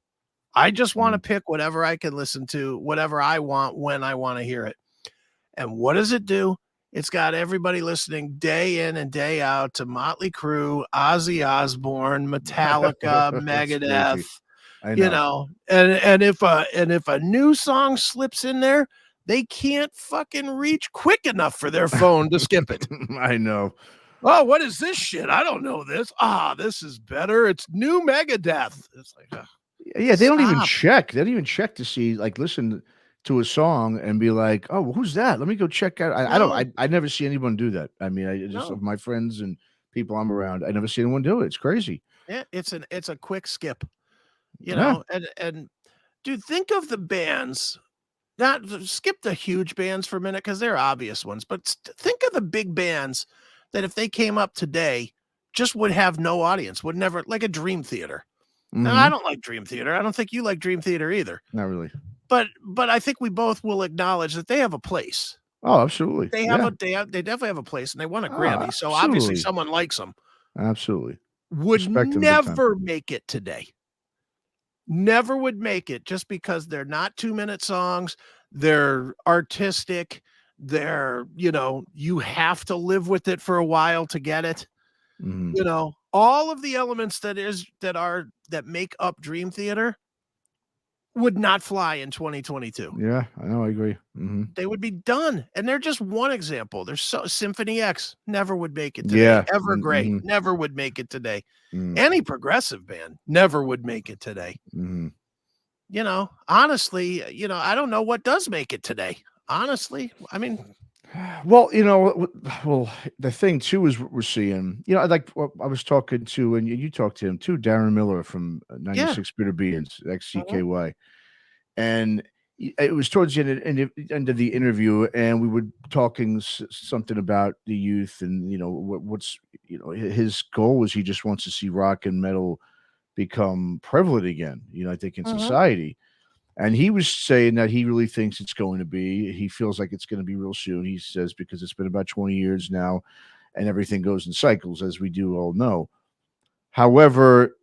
I just want to Mm. pick whatever I can listen to, whatever I want when I want to hear it. And what does it do? It's got everybody listening day in and day out to Motley Crue, Ozzy Osbourne, Metallica, That's crazy. Megadeth, I know. and if a new song slips in there, they can't fucking reach quick enough for their phone to skip it. I know. Oh, what is this shit? I don't know this. Ah, this is better. It's new Megadeth. It's like, ugh, Yeah, they don't even stop. check. They don't even check to see, like, listen to a song and be like, "Oh, well, who's that? Let me go check out." I don't. No, I never see anyone do that. I mean, I just of no. my friends and people I'm around, I never see anyone do it. It's crazy. Yeah, it's a quick skip, Yeah. and dude, think of the bands. Not skip the huge bands for a minute because they're obvious ones, but think of the big bands that if they came up today, just would have no audience, would never like a Dream Theater. And I Mhm. don't like Dream Theater. I don't think you like Dream Theater either. Not really. But I think we both will acknowledge that they have a place. Oh, absolutely. Yeah. They definitely have a place, and they won a Oh, Grammy. So obviously absolutely. someone likes them. Absolutely. Would Respect them big time. never make it today. Never would make it just because they're not 2-minute songs. They're artistic. You have to live with it for a while to get it. Mhm. All of the elements that make up Dream Theater would not fly in 2022. Yeah, I know, I agree. Mhm. They would be done, and they're just one example. There's Symphony X never would make it today. Yeah, Evergrey mhm, never would make it today. mhm, Any progressive band never would make it today. mhm. Honestly, I don't know what does make it today. Honestly, I mean, Well, well, the thing too is what we're seeing. Like what I was talking to, and you talked to him too, Darren Miller from yeah. 96 Bitter Beans, Mhm, XCKY, and it was towards the end of the interview, and we were talking something about the youth, and what's his goal was he just wants to see rock and metal become prevalent again. I think in mhm. society. And he was saying that he really thinks it's going to be. He feels like it's going to be real soon. He says because it's been about 20 years now, and everything goes in cycles, as we do all know. However,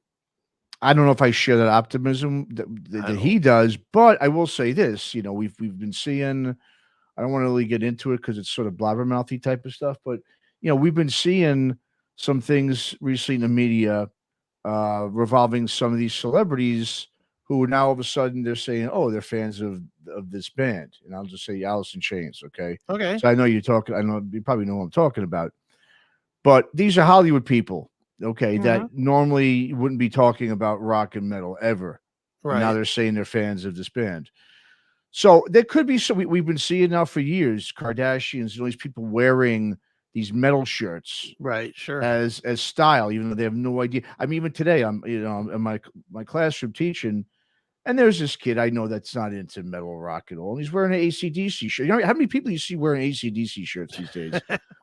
I don't know if I share that optimism that, I that don't. he does, but I will say this: we've been seeing. I don't want to really get into it because it's sort of blabbermouthy type of stuff, but we've been seeing some things recently in the media revolving some of these celebrities who are now all of a sudden they're saying, "Oh, they're fans of this band," and I'll just say Alice in Chains. Okay, Okay. so I know you're talking. I know you probably know what I'm talking about, but these are Hollywood people. Okay, that Mhm. normally wouldn't be talking about rock and metal ever, and now Right, they're saying they're fans of this band. So there could be some. We've been seeing now for years, Kardashians and all these people wearing these metal shirts right, sure. as style, even though they have no idea. I mean, even today, I'm in my classroom teaching, and there's this kid I know that's not into metal rock at all, and he's wearing an AC/DC shirt. How many people you see wearing AC/DC shirts these days?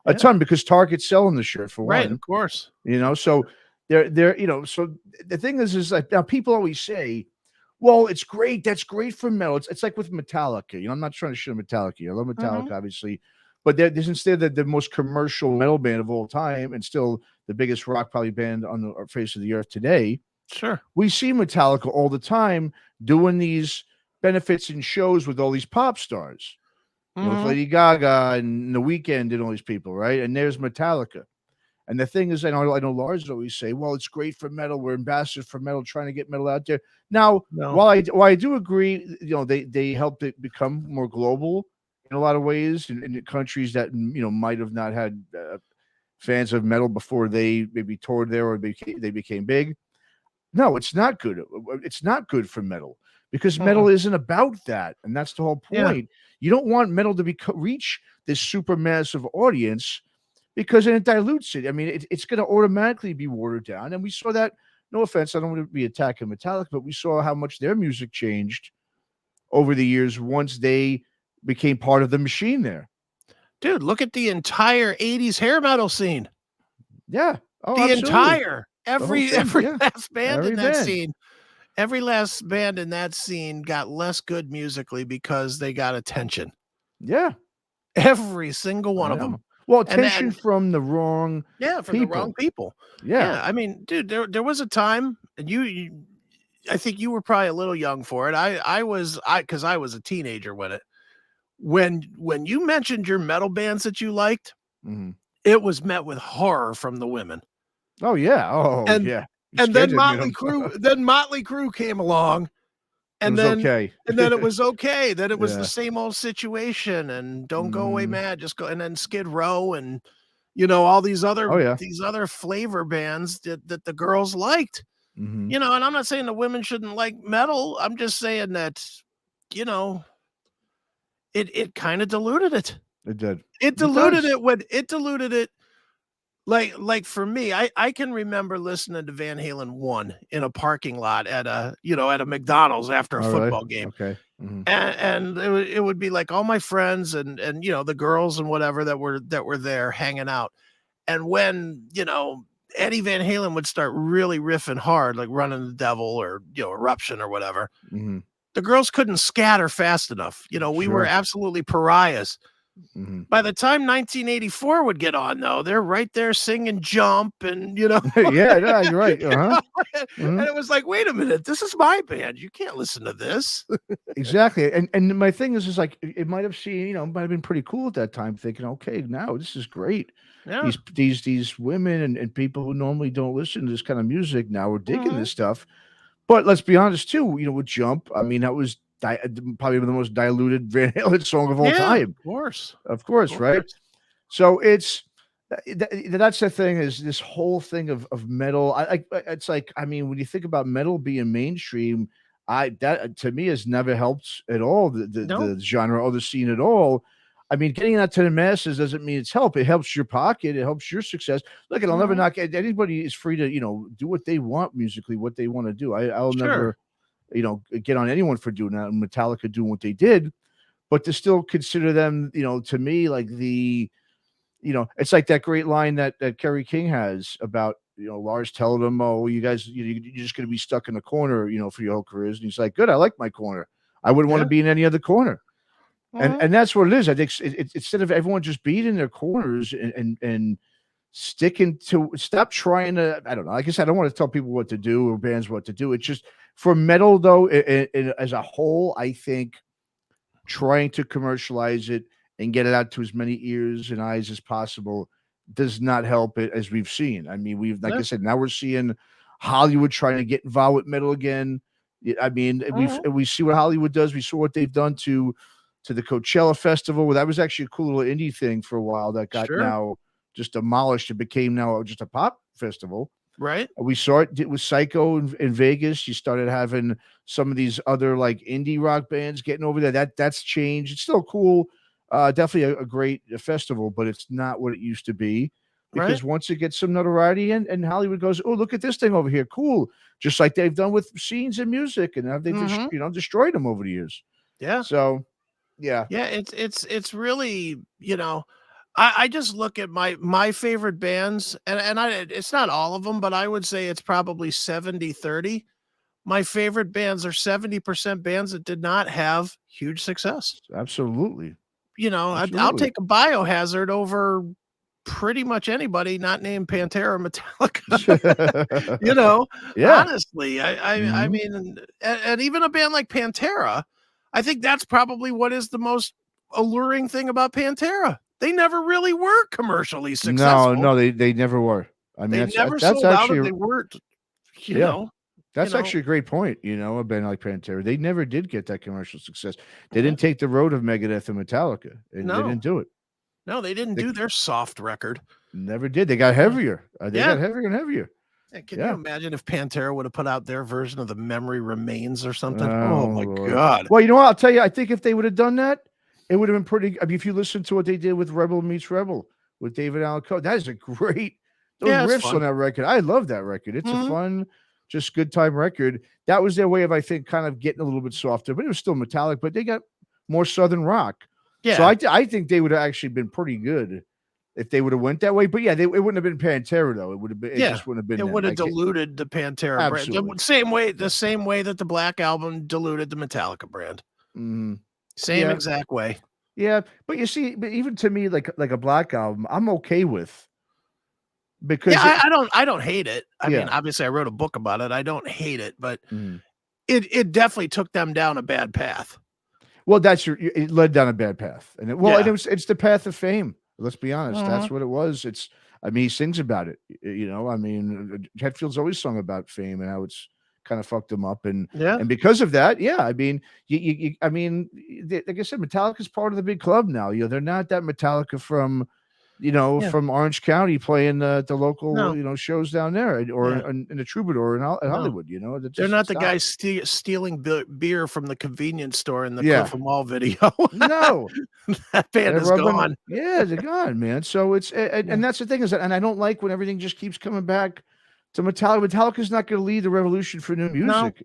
A Yeah, ton, because Target's selling the shirt for right, of one. course. So they're so the thing is like now people always say, well, it's great. That's great for metal. It's like with Metallica. I'm not trying to shit on Metallica. I love Metallica, Mhm. obviously, but there's instead the most commercial metal band of all time, and still the biggest rock probably band on the face of the earth today. Sure. We see Metallica all the time doing these benefits and shows with all these pop stars. With Mhm. Lady Gaga and The Weeknd and all these people, right? And there's Metallica. And the thing is, I know Lars always say, "Well, it's great for metal. We're ambassadors for metal, trying to get metal out there." Now, No. while I do agree, they helped it become more global in a lot of ways in countries that might have not had fans of metal before they maybe toured there or they became big. No, it's not good. It's not good for metal because Mm-mm. metal isn't about that, and that's the whole Yeah. point. You don't want metal to reach this super massive audience because then it dilutes it. I mean, it's going to automatically be watered down, and we saw that. No offense, I don't want to be attacking Metallica, but we saw how much their music changed over the years once they became part of the machine. There, Dude, look at the entire '80s hair metal scene. yeah. Oh, The absolutely, entire the whole every thing. every Yeah, last band in every that band. scene every last band in that scene got less good musically because they got attention. Yeah, Every single one I of them. know. Well, And attention then from the wrong yeah, from the wrong people. people. Yeah. Yeah, I mean, dude, there was a time, and I think you were probably a little young for it. Because I was a teenager when you mentioned your metal bands that you liked, Mhm. it was met with horror from the women. Oh, yeah. Oh, And yeah. You and scared then to admit Motley 'em. Crue then Motley Crue came along, It and was then okay. and then it was okay. Then it was the Yeah. same old situation, and Don't Go Away Mhm. Mad, just go, and then Skid Row, and all Oh, yeah. these other flavor bands that the girls liked. Mhm. And I'm not saying the women shouldn't like metal. I'm just saying that, you know, it kind of diluted it. It did. It It diluted does. it when it diluted it. Like for me, I can remember listening to Van Halen 1 in a parking lot at a McDonald's after a Oh, really? football game. Okay. Mhm. And it would be like all my friends and the girls and whatever that were there hanging out. And when, Eddie Van Halen would start really riffing hard, like Running the Devil or, Eruption or whatever, Mhm. the girls couldn't scatter fast enough. We were Sure. absolutely pariahs. Mhm. By the time 1984 would get on, though, they're right there singing Jump and, Yeah, no, you're right. Uh-huh. and Mhm. it was like, wait a minute, this is my band. You can't listen to this. Exactly. And my thing is like it might have seen, might have been pretty cool at that time thinking, "Okay, now this is great. Yeah. These women and people who normally don't listen to this kind of music now are digging Mhm. this stuff." But let's be honest too, with Jump, I mean, that was probably the most diluted Van Halen song of all Yeah, time. Of of course, right? course. So that's the thing, is this whole thing of metal. It's like, I mean, when you think about metal being mainstream, that to me has never helped at all No, the genre or the scene at all. I mean, getting that to the masses doesn't mean it's help. It helps your pocket. It helps your success. Look, I'll never mhm, knock anybody is free to do what they want musically, what they want to do. I'll sure, never get on anyone for doing that. Metallica doing what they did, but to still consider them, to me, like it's like that great line that Kerry King has about, Lars telling him, "Oh, you guys, you're just going to be stuck in the corner, for your whole careers." And he's like, "Good, I like my corner. I wouldn't want to yeah, be in any other corner." And mhm, and that's what it is. I think instead of everyone just being in their corners and sticking to, stop trying to, I don't know. Like I said, I don't want to tell people what to do or bands what to do. It's just for metal though, as a whole, I think trying to commercialize it and get it out to as many ears and eyes as possible does not help it, as we've seen. I mean, like yeah, I said, now we're seeing Hollywood trying to get involved with metal again. I mean, mhm, we see what Hollywood does. We saw what they've done to the Coachella Festival. That was actually a cool little indie thing for a while that got sure, now just demolished. It became now just a pop festival. right, We saw it with Psycho in Vegas. You started having some of these other like indie rock bands getting over there. That's changed. It's still cool. Definitely a great festival, but it's not what it used to be, right, because once it gets some notoriety and Hollywood goes, "Oh, look at this thing over here, cool," just like they've done with scenes and music, and they've mhm, destroyed them over the years. yeah. So yeah, Yeah, it's really, I just look at my favorite bands, and it's not all of them, but I would say it's probably 70-30. My favorite bands are 70% bands that did not have huge success. absolutely, I'll absolutely. take a Biohazard over pretty much anybody not named Pantera, Metallica. Yeah. Honestly, I Mhm. mean, and even a band like Pantera, I think that's probably what is the most alluring thing about Pantera. They never really were commercially No, successful. no, they never were. I mean, They that's never that's sold out and actually they weren't, you yeah. know you That's know actually a great point, a band like Pantera. They never did get that commercial success. They yeah, didn't take the road of Megadeth and Metallica, and they no, didn't do it. no, they didn't They do their soft record. never did. They got Yeah. heavier. They Yeah. got heavier and heavier. Can you Yeah. imagine if Pantera would have put out their version of The Memory Remains or something? Oh Oh my Lord. god. Well, you know what? I'll tell you. I think if they would have done that, it would have been pretty. I mean, if you listen to what they did with Rebel Meets Rebel with David Allan Coe, that is a great. Those Yeah, it's riffs on fun. that record, I love that record. It's a Mhm. fun, just good time record. That was their way of, I think, kind of getting a little bit softer, but it was still metallic. But they got more southern rock, so Yeah. I think they would have actually been pretty good if they would have went that way. But yeah, it wouldn't have been Pantera though. It would have been. It Yeah. just wouldn't have been It them. would have Like diluted the Pantera brand. absolutely. The Yeah. same way that the Black Album diluted the Metallica brand. Mhm. Same Yeah. exact way. Yeah, but you see, but even to me, like a Black Album, I'm okay with Yeah, because I don't hate it. I mean, yeah, obviously I wrote a book about it. I don't hate it, but mhm. it definitely took them down a bad path. Well, it led down a bad path, and Yeah. it's the path of fame. Let's be honest, that's Mhm. what it was. I mean, he sings about it. I mean, Hetfield's always sung about fame and how it's kind of fucked him up, Yeah. and because of that, yeah, I mean, I mean, like I said, Metallica's part of the big club now. They're not that Metallica from Yeah. from Orange County playing the local, No. shows down there, or Yeah. in the Troubadour in No. Hollywood. That They're just not it's the not. guys stealing beer from the convenience store in the Yeah, Cliff 'Em All video. no, That band they're is rubbing. gone. Yeah, they're gone, man. So Yeah. and that's the thing is that, and I don't like when everything just keeps coming back to Metallica. Metallica's not going to lead the revolution for new No, music.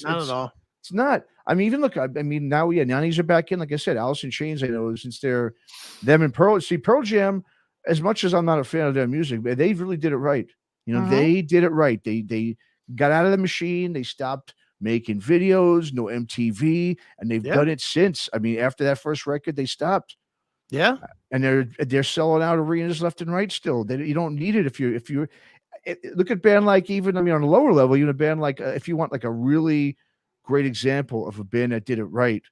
not at all. It's not. I mean, even look. I mean, now yeah, Nannies are back in. Like I said, Alice in Chains. I know since they're them and Pearl. See, Pearl Jam. As much as I'm not a fan of their music, they really did it right. Mhm. They did it right. They got out of the machine. They stopped making videos, no MTV, and they've Yeah. done it since. I mean, after that first record, they stopped, Yeah. and they're selling out arenas left and right. Still, you don't need it if you look at band like, even, I mean, on a lower level, a band like, if you want like a really great example of a band that did it right,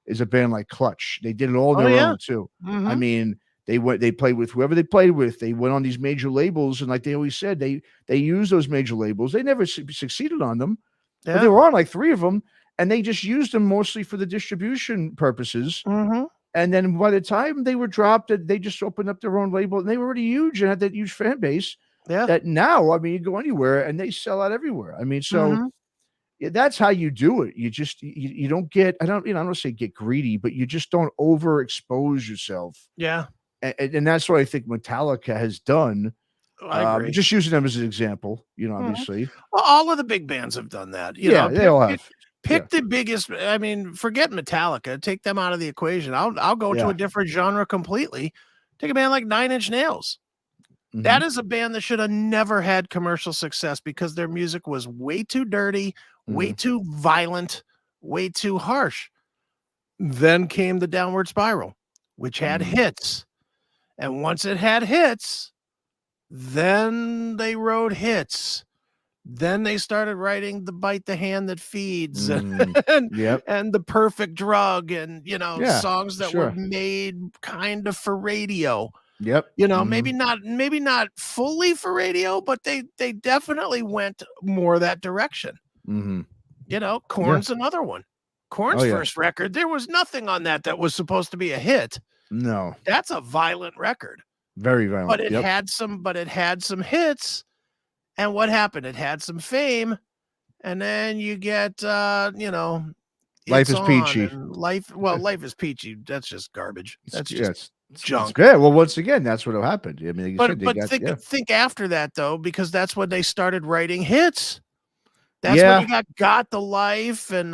is a band like Clutch. They did it all on Oh, their yeah. own too. I Mhm. mean, they played with whoever they played with. They went on these major labels, and like they always said, they used those major labels. They never succeeded on them, but they were on like 3 of them, and they just used them mostly for the distribution purposes. Mm-hmm. And then by the time they were dropped, they just opened up their own label, and they were already huge and had that huge fan base. Yeah. That now, I mean, you go anywhere and they sell out everywhere. I mean, so Mm-hmm. that's how you do it. You just you don't get, I don't want to say get greedy, but you just don't overexpose yourself. Yeah. And that's what I think Metallica has done. I agree. Just using them as an example, obviously. Well, all of the big bands have done that. They all have. Pick the biggest. I mean, forget Metallica. Take them out of the equation. I'll go to a different genre completely. Take a band like 9 Inch Nails. Mm-hmm. That is a band that should have never had commercial success because their music was way too dirty, way too violent, way too harsh. Then came the Downward Spiral, which had hits. And once it had hits, then they wrote hits. Then they started writing the Bite the Hand That Feeds and the Perfect Drug and, songs that were made kind of for radio. Yep. Maybe not fully for radio, but they definitely went more that direction. Korn's another one. Korn's first record, there was nothing on that was supposed to be a hit. No. That's a violent record. Very violent. But it had some hits. And what happened? It had some fame, and then you get, Life is Peachy. Life is Peachy. That's just garbage. That's just junk. Yeah, well, once again, that's what happened. I mean, think after that though, because that's when they started writing hits. That's when you got the Life and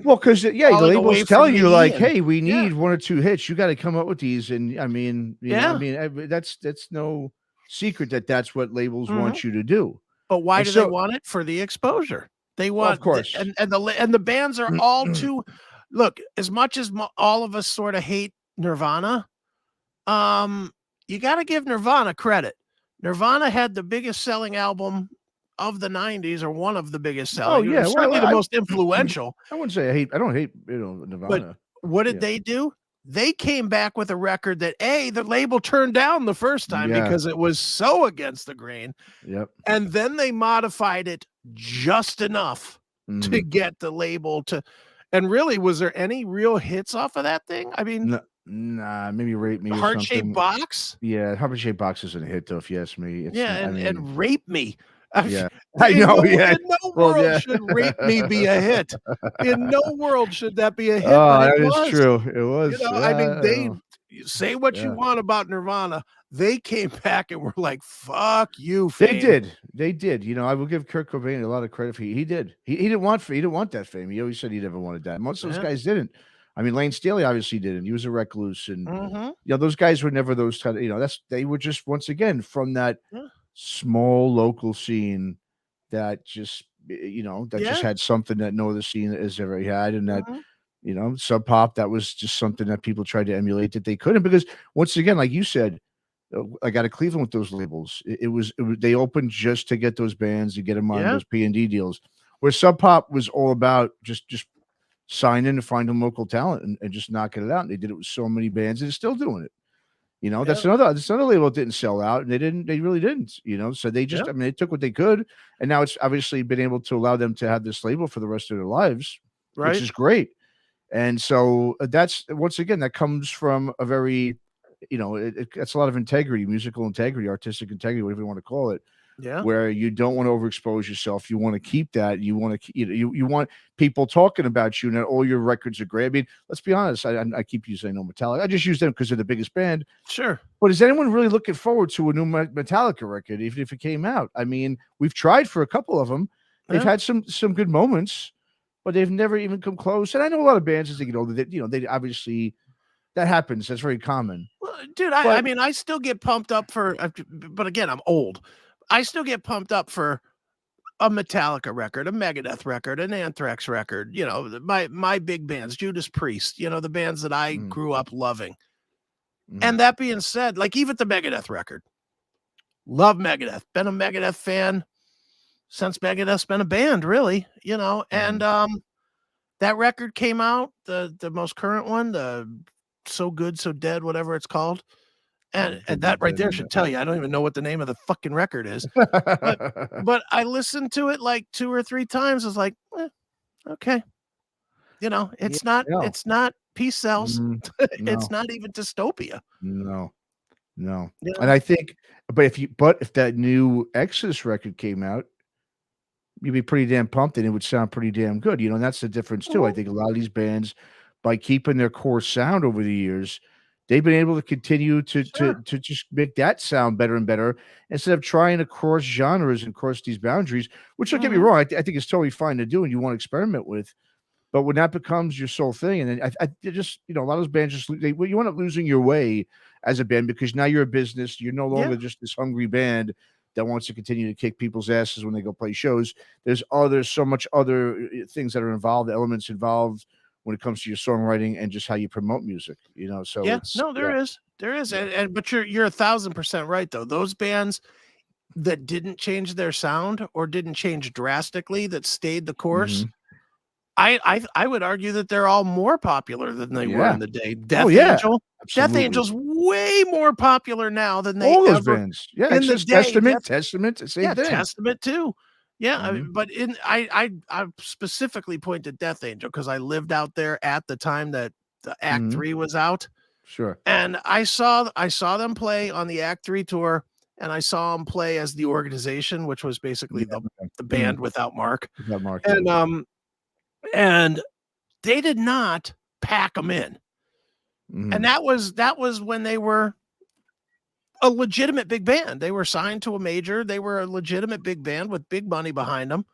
because the label's telling you like, hey, we need 1 or 2 hits. You got to come up with these, and I mean, that's no secret that's what labels want you to do. But why do they want it? For the exposure. They want, of course, and the bands are all too. Look, as much as all of us sort of hate Nirvana, you got to give Nirvana credit. Nirvana had the biggest selling album of the 90s, or one of the biggest selling. Certainly the most influential. I wouldn't say I hate. I don't hate Nirvana. But what did they do? They came back with a record that the label turned down the first time because it was so against the grain. Yep. And then they modified it just enough to get the label to. And really, was there any real hits off of that thing? I mean, nah, maybe Rape Me. Heart-Shaped Box. Yeah, Heart-Shaped Box isn't a hit though, if you ask me. And Rape Me. Yeah, I know. In no world should Rape Me be a hit. In no world should that be a hit. Oh, that is true. It was. I mean, they say what you want about Nirvana. They came back and were like, "Fuck you." Fame. They did. I will give Kurt Cobain a lot of credit for he did. He didn't want that fame. He always said he never wanted that. Most of those guys didn't. I mean, Lane Staley obviously didn't. He was a recluse, and those guys were never those kind of. They were just once again from that. Small local scene that just just had something that no other scene has ever had, and that Sub Pop, that was just something that people tried to emulate that they couldn't, because once again, like you said, I got to Cleveland with those labels. It was they opened just to get those bands, to get them on those P&D deals, where Sub Pop was all about just sign in and find them local talent and just knocking it out. And they did it with so many bands, and they're still doing it. That's another label that didn't sell out, and they really didn't, so they just, I mean, they took what they could, and now it's obviously been able to allow them to have this label for the rest of their lives, which is great. And so that's, once again, that comes from a very, it's a lot of integrity, musical integrity, artistic integrity, whatever you want to call it. Yeah. Where you don't want to overexpose yourself. You want to keep that. You want to, you want people talking about you, and that all your records are great. I mean, let's be honest. I keep using Metallica. I just use them because they're the biggest band. Sure. But is anyone really looking forward to a new Metallica record, even if it came out? I mean, we've tried for a couple of them. They've had some good moments, but they've never even come close. And I know a lot of bands as they get older, that they obviously, that happens. That's very common. Well, dude, I mean, I still get pumped up for, but again, I'm old. I still get pumped up for a Metallica record, a Megadeth record, an Anthrax record, my big bands, Judas Priest, the bands that I grew up loving. And that being said, like even the Megadeth record, love Megadeth, been a Megadeth fan since Megadeth's been a band, really, and that record came out, the most current one, the So Good, So Dead, whatever it's called. And that right there should tell you, I don't even know what the name of the fucking record is. But I listened to it like 2 or 3 times. I was like, Okay. You know, Yeah, no, it's not peace sells. It's no, not even dystopia. no, no. You And know? I think, but if that new Exodus record came out, you'd be pretty damn pumped, and it would sound pretty damn good, and that's the difference too. I Mhm. think a lot of these bands, by keeping their core sound over the years, they've been able to continue Sure. to just make that sound better and better instead of trying to cross genres and cross these boundaries, which don't get me Mhm. wrong, I think it's totally fine to do and you wanna experiment with. But when that becomes your sole thing, and then I just, a lot of those bands just well, you end up losing your way as a band because now you're a business. You're no Yeah. longer just this hungry band that wants to continue to kick people's asses when they go play shows. There's so much other things that are involved, elements involved when it comes to your songwriting and just how you promote music. So Yeah. it's No, yeah, there is. There is. yeah, And but you're 1,000% right though. Those bands that didn't change their sound or didn't change drastically that stayed the course, mhm, I would argue that they're all more popular than they were yeah. in the day. Oh yeah, Death absolutely. Angel's way more popular now than they All those ever bands, yeah. in It's the just day. Testament, the same Yeah, thing. Testament too. Yeah, Hmm. but I specifically point to Death Angel because I lived out there at the time that the Act Hmm. 3 was out, Sure. and I saw them play on the Act 3 tour, and I saw them play as the organization, which was basically Yeah. the Mm. band without Mark, Without Mark, yeah. and, and they did not pack them in, and Mhm. that was when they were a legitimate big band. They were signed to a major, they were a legitimate big band with big money behind them.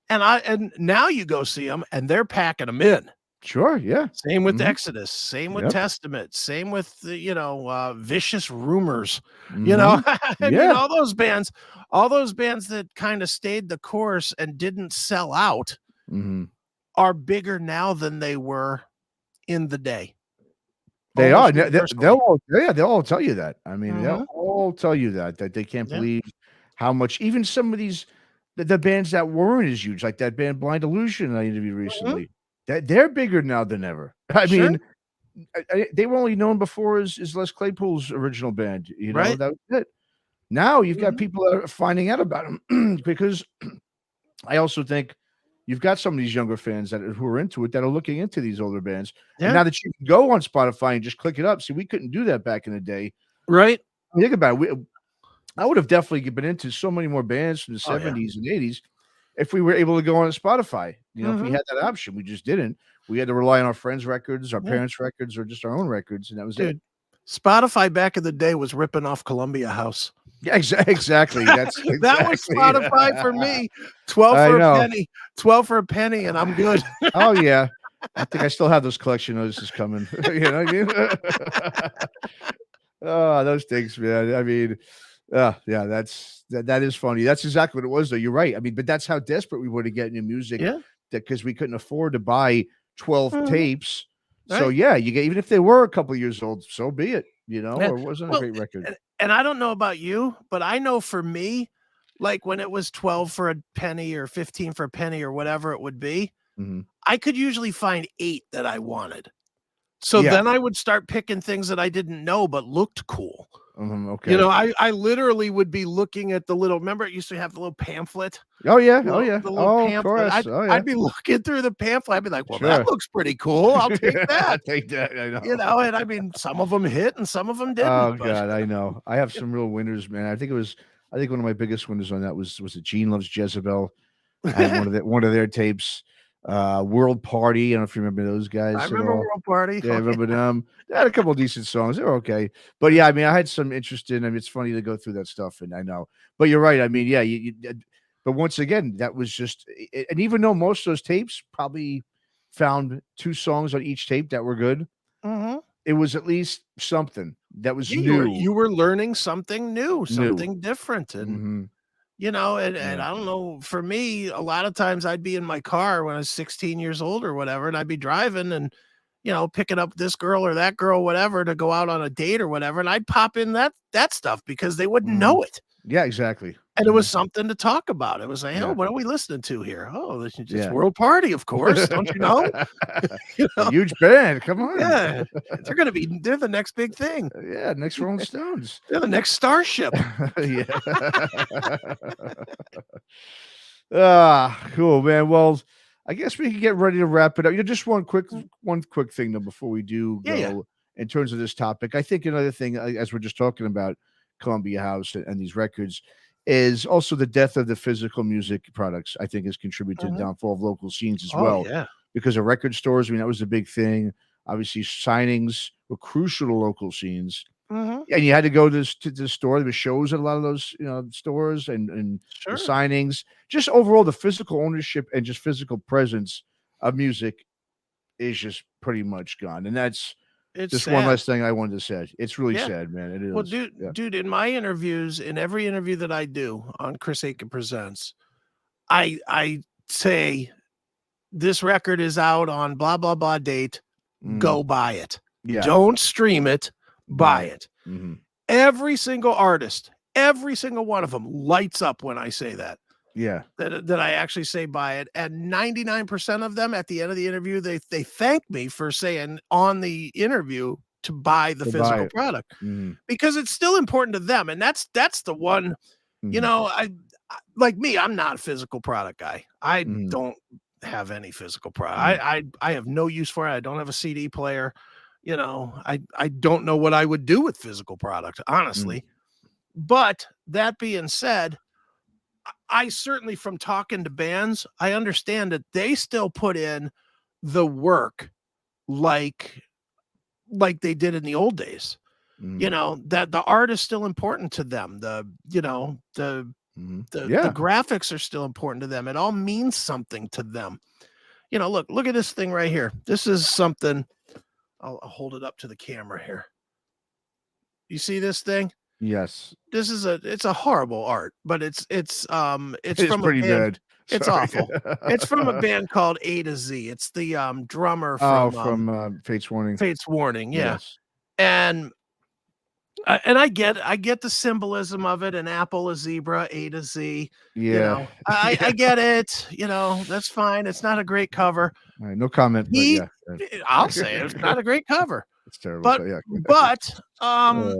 And now you go see them, and they're packing them in. Sure, yeah. Same with Mhm. Exodus, same with Yep. Testament, same with the, Vicious Rumors. Mhm. I mean, Yeah. all those bands that kinda stayed the course and didn't sell out Mhm. are bigger now than they were in the day, They are, almost they'll universally. all yeah, they'll all tell you that. I mean, they'll Mhm. all tell you that they can't Yeah. believe how much even some of these the bands that weren't as huge, like that band Blind Illusion I interviewed Mhm. recently, that they're bigger now than ever. I Sure. mean, they were only known before as Les Claypool's original band, Right. that was it. Now you've got Mhm. people that are finding out about them because I also think you've got some of these younger fans who are into it that are looking into these older bands, and Yeah. now that you can go on Spotify and just click it up. See, we couldn't do that back in the day. Right. Think about it. I would have definitely been into so many more bands from the Oh, yeah. '70s and '80s if we were able to go on Spotify. If we Mhm. had that option, we just didn't. We had to rely on our friends' records, our Yeah. parents' records, or just our own records, and that was it. Dude, Spotify back in the day was ripping off Columbia House. Yeah, exactly. That's That was exactly. Spotify for me. 12 I for a know. penny, 12 for a penny, and I'm good. Oh yeah. I think I still have those collection notices coming. You know what I mean? Oh, those things, man. I mean, yeah, that is funny. That's exactly what it was, though. You're right. I mean, but that's how desperate we were to get new music Yeah. that because we couldn't afford to buy 12 Mhm. tapes. So Right. yeah, you get even if they were a couple years old, so be it, Yeah. or it wasn't a Well, great record. and I don't know about you, but I know for me, like when it was 12 for a penny or 15 for a penny or whatever it would be, Mhm. I could usually find 8 that I wanted. So Yeah. then I would start picking things that I didn't know but looked cool. Mhm, okay. I literally would be looking at the little remember it used to have the little pamphlet? Oh, yeah. Oh, yeah. The little Oh, of pamphlet. course. Oh, yeah. I'd be looking through the pamphlet. I'd be like, "Well, that Sure. looks pretty cool. I'll take I that." take that. I know. And I mean, some of them hit and some of them didn't, Oh but god, I know. I have some real winners, man. I think one of my biggest winners on that was it Gene Loves Jezebel. I had one of their tapes, World Party. I don't know if you remember those I guys at remember all. World Party. Yeah, I Oh, yeah. remember them. They had a couple of decent songs. They were okay. But yeah, I mean, I had some interest in. I mean, it's funny to go through that stuff, and I know. But you're right. I mean, yeah, but once again, that was just and even though most of those tapes probably found 2 songs on each tape that were good, Mhm. it was at least something that was Yeah, new. you were learning something new, New. something different, and, Mhm. and Yeah. I don't know, for me, a lot of times I'd be in my car when I was 16 years old or whatever, and I'd be driving and, picking up this girl or that girl, whatever, to go out on a date or whatever, and I'd pop in that stuff because they wouldn't Mhm. know it. Yeah, exactly. And it was Mhm. something to talk about. It was like, "Oh, Yeah. what are we listening to here? Oh, this is just Yeah. World Party, of course, don't you know?" You A know? huge band, come on. Yeah. They're the next big thing. Yeah, next Rolling Stones. They're the next Starship. Yeah. Ah, cool, man. Well, I guess we can get ready to wrap it up. Just one quick thing though before we do Yeah. go in terms of this topic. I think another thing, as we're just talking about Columbia House and these records, is also the death of the physical music products. I think has contributed to the downfall of local scenes as Oh well, yeah. because of record stores. I mean, that was a big thing. Obviously, signings were crucial to local scenes. Mm-hmm. And you had to go to the store. There were shows at a lot of those, stores and the Sure. signings. Just overall, the physical ownership and just physical presence of music is just pretty much gone. And that's It's just one sad. last thing I wanted to say. It's really Yeah. sad, man. It Well, is. Yeah. dude, in my interviews, in every interview that I do on Chris Aiken Presents, I say this record is out on blah blah blah date. Mm, Go buy it. yeah. Don't stream it. Buy Buy it. Mhm. Every single artist, every single one of them lights up when I say that. Yeah. That I actually say buy it, and 99% of them at the end of the interview, they thank me for saying on the interview to buy the To buy physical it. product, Mhm. because it's still important to them, and that's the one, Mhm. like me, I'm not a physical product guy. I Mhm. don't have any physical product. Mhm. I have no use for it. I don't have a CD player. I don't know what I would do with physical product, Mhm. honestly. But that being said, I certainly, from talking to bands, I understand that they still put in the work like they did in the old days. Mhm. That the art is still important to them. Mhm. The Yeah. graphics are still important to them. It all means something to them. Look at this thing right here. This is something. I'll hold it up to the camera here. You see this thing? Yes. It's a horrible art, but it's It's from a pretty band. bad. It's Sorry. awful. It's from a band called A to Z. It's the drummer Oh, from from, Fates Warning. Fate's Warning, yeah. Yes. And I get the symbolism of it, an apple, a zebra, A to Z, Yeah. I Yeah. get it, that's fine. It's not a great cover. Alright, no comment, but He yeah. I'll say it, it's not a great cover. It's terrible, But but yeah. but Uh,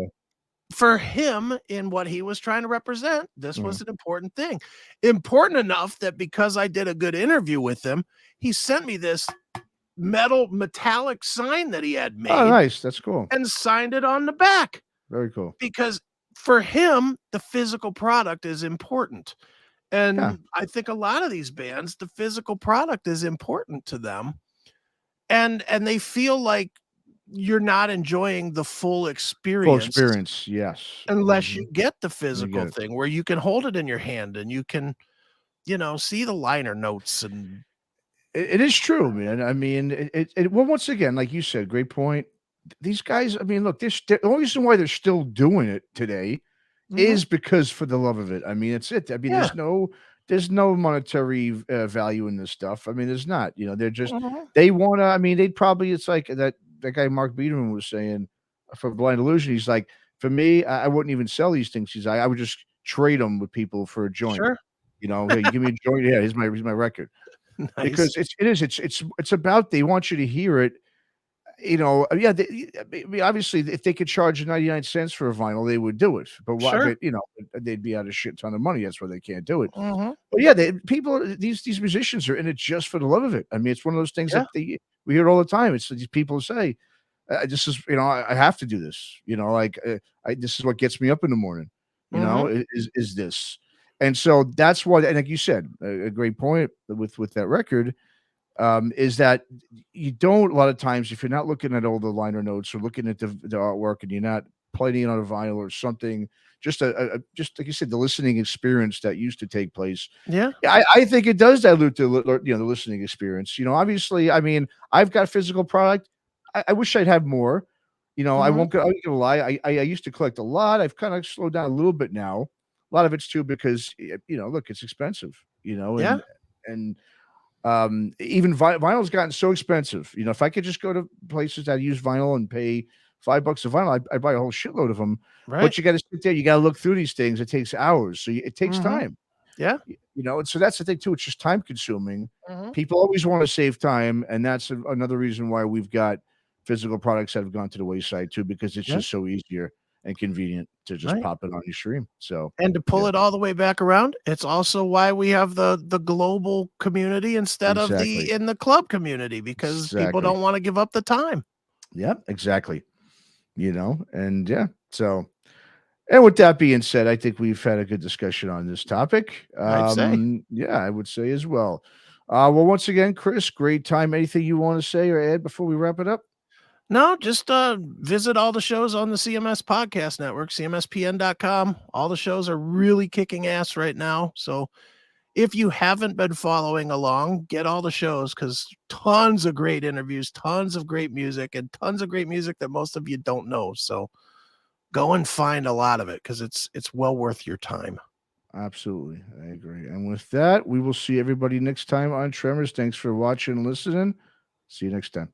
for him, in what he was trying to represent, this uh, was an important thing. Important enough that because I did a good interview with him, he sent me this metallic sign that he had oh, made nice. That's cool. and signed it on the back, Very cool. because for him, the physical product is important. Yeah. And I think a lot of these bands, the physical product is important to them. And they feel like you're not enjoying the full Full experience experience, yes. unless you Mhm. get the You get physical it. thing where you can hold it in your hand and you can, see the liner notes and It is true, man. I mean, well, once again, like you said, great point. These guys, I mean, look, the only reason why they're still doing it today Mhm. is because for the love of it. I mean, it's it. I mean, Yeah. there's no monetary value in this stuff. I mean, there's not. They're just Mhm. they want to. I mean, they'd probably. It's like that guy Mark Biederman was saying for Blind Illusion. He's like, for me, I wouldn't even sell these things. I would just trade them with people for a joint. Sure. Hey, you give me a joint. Yeah, here's my record. Nice. Because it's about they want you to hear it, yeah, I mean, obviously, if they could charge 99 cents for a vinyl, they would do it, but why Sure. but, they'd be out a shit ton of money, that's why they can't do it. Mhm. But, yeah, these musicians are in it just for the love of it. I mean, it's one of those things Yeah. that we hear all the time. It's these people say, "This is I have to do this," like, "This is what gets me up in the morning," Mhm. is this. And so that's why and like you said, a great point with that record, is that you don't a lot of times if you're not looking at all the liner notes or looking at the artwork and you're not playing it on a vinyl or something, just just like you said, the listening experience that used to take place. Yeah. Yeah, I think it does dilute the listening experience. Obviously, I mean, I've got physical product. I wish I'd have more. Mhm. I won't gonna lie. I used to collect a lot. I've kind of slowed down a little bit now. A lot of it's too because look, it's expensive. Yeah. And even vinyl's gotten so expensive. If I could just go to places that use vinyl and pay $5 a vinyl, I'd buy a whole shitload of them. Right. But you got to sit there, you got to look through these things. It takes hours, so it takes Mhm. time. Yeah. And so that's the thing too. It's just time consuming. Mhm. People always want to save time, and that's another reason why we've got physical products that have gone to the wayside too, because it's Yeah. just so easier. and convenient to just pop it on your stream. So, and to pull it all the way back around, it's also why we have the global community instead of the in the club community, because people don't want to give up the time. Yep, exactly. You know, and yeah, so. And with that being said, I think we've had a good discussion on this topic. I'd say. Yeah, I would say as well. Well, once again, Chris, great time. Anything you want to say or add before we wrap it up? No, just visit all the shows on the CMS Podcast Network, CMSPN.com. All the shows are really kicking ass right now. So if you haven't been following along, get all the shows, because tons of great interviews, tons of great music, and tons of great music that most of you don't know. So go and find a lot of it, because it's well worth your time. Absolutely. I agree. And with that, we will see everybody next time on Tremors. Thanks for watching and listening. See you next time.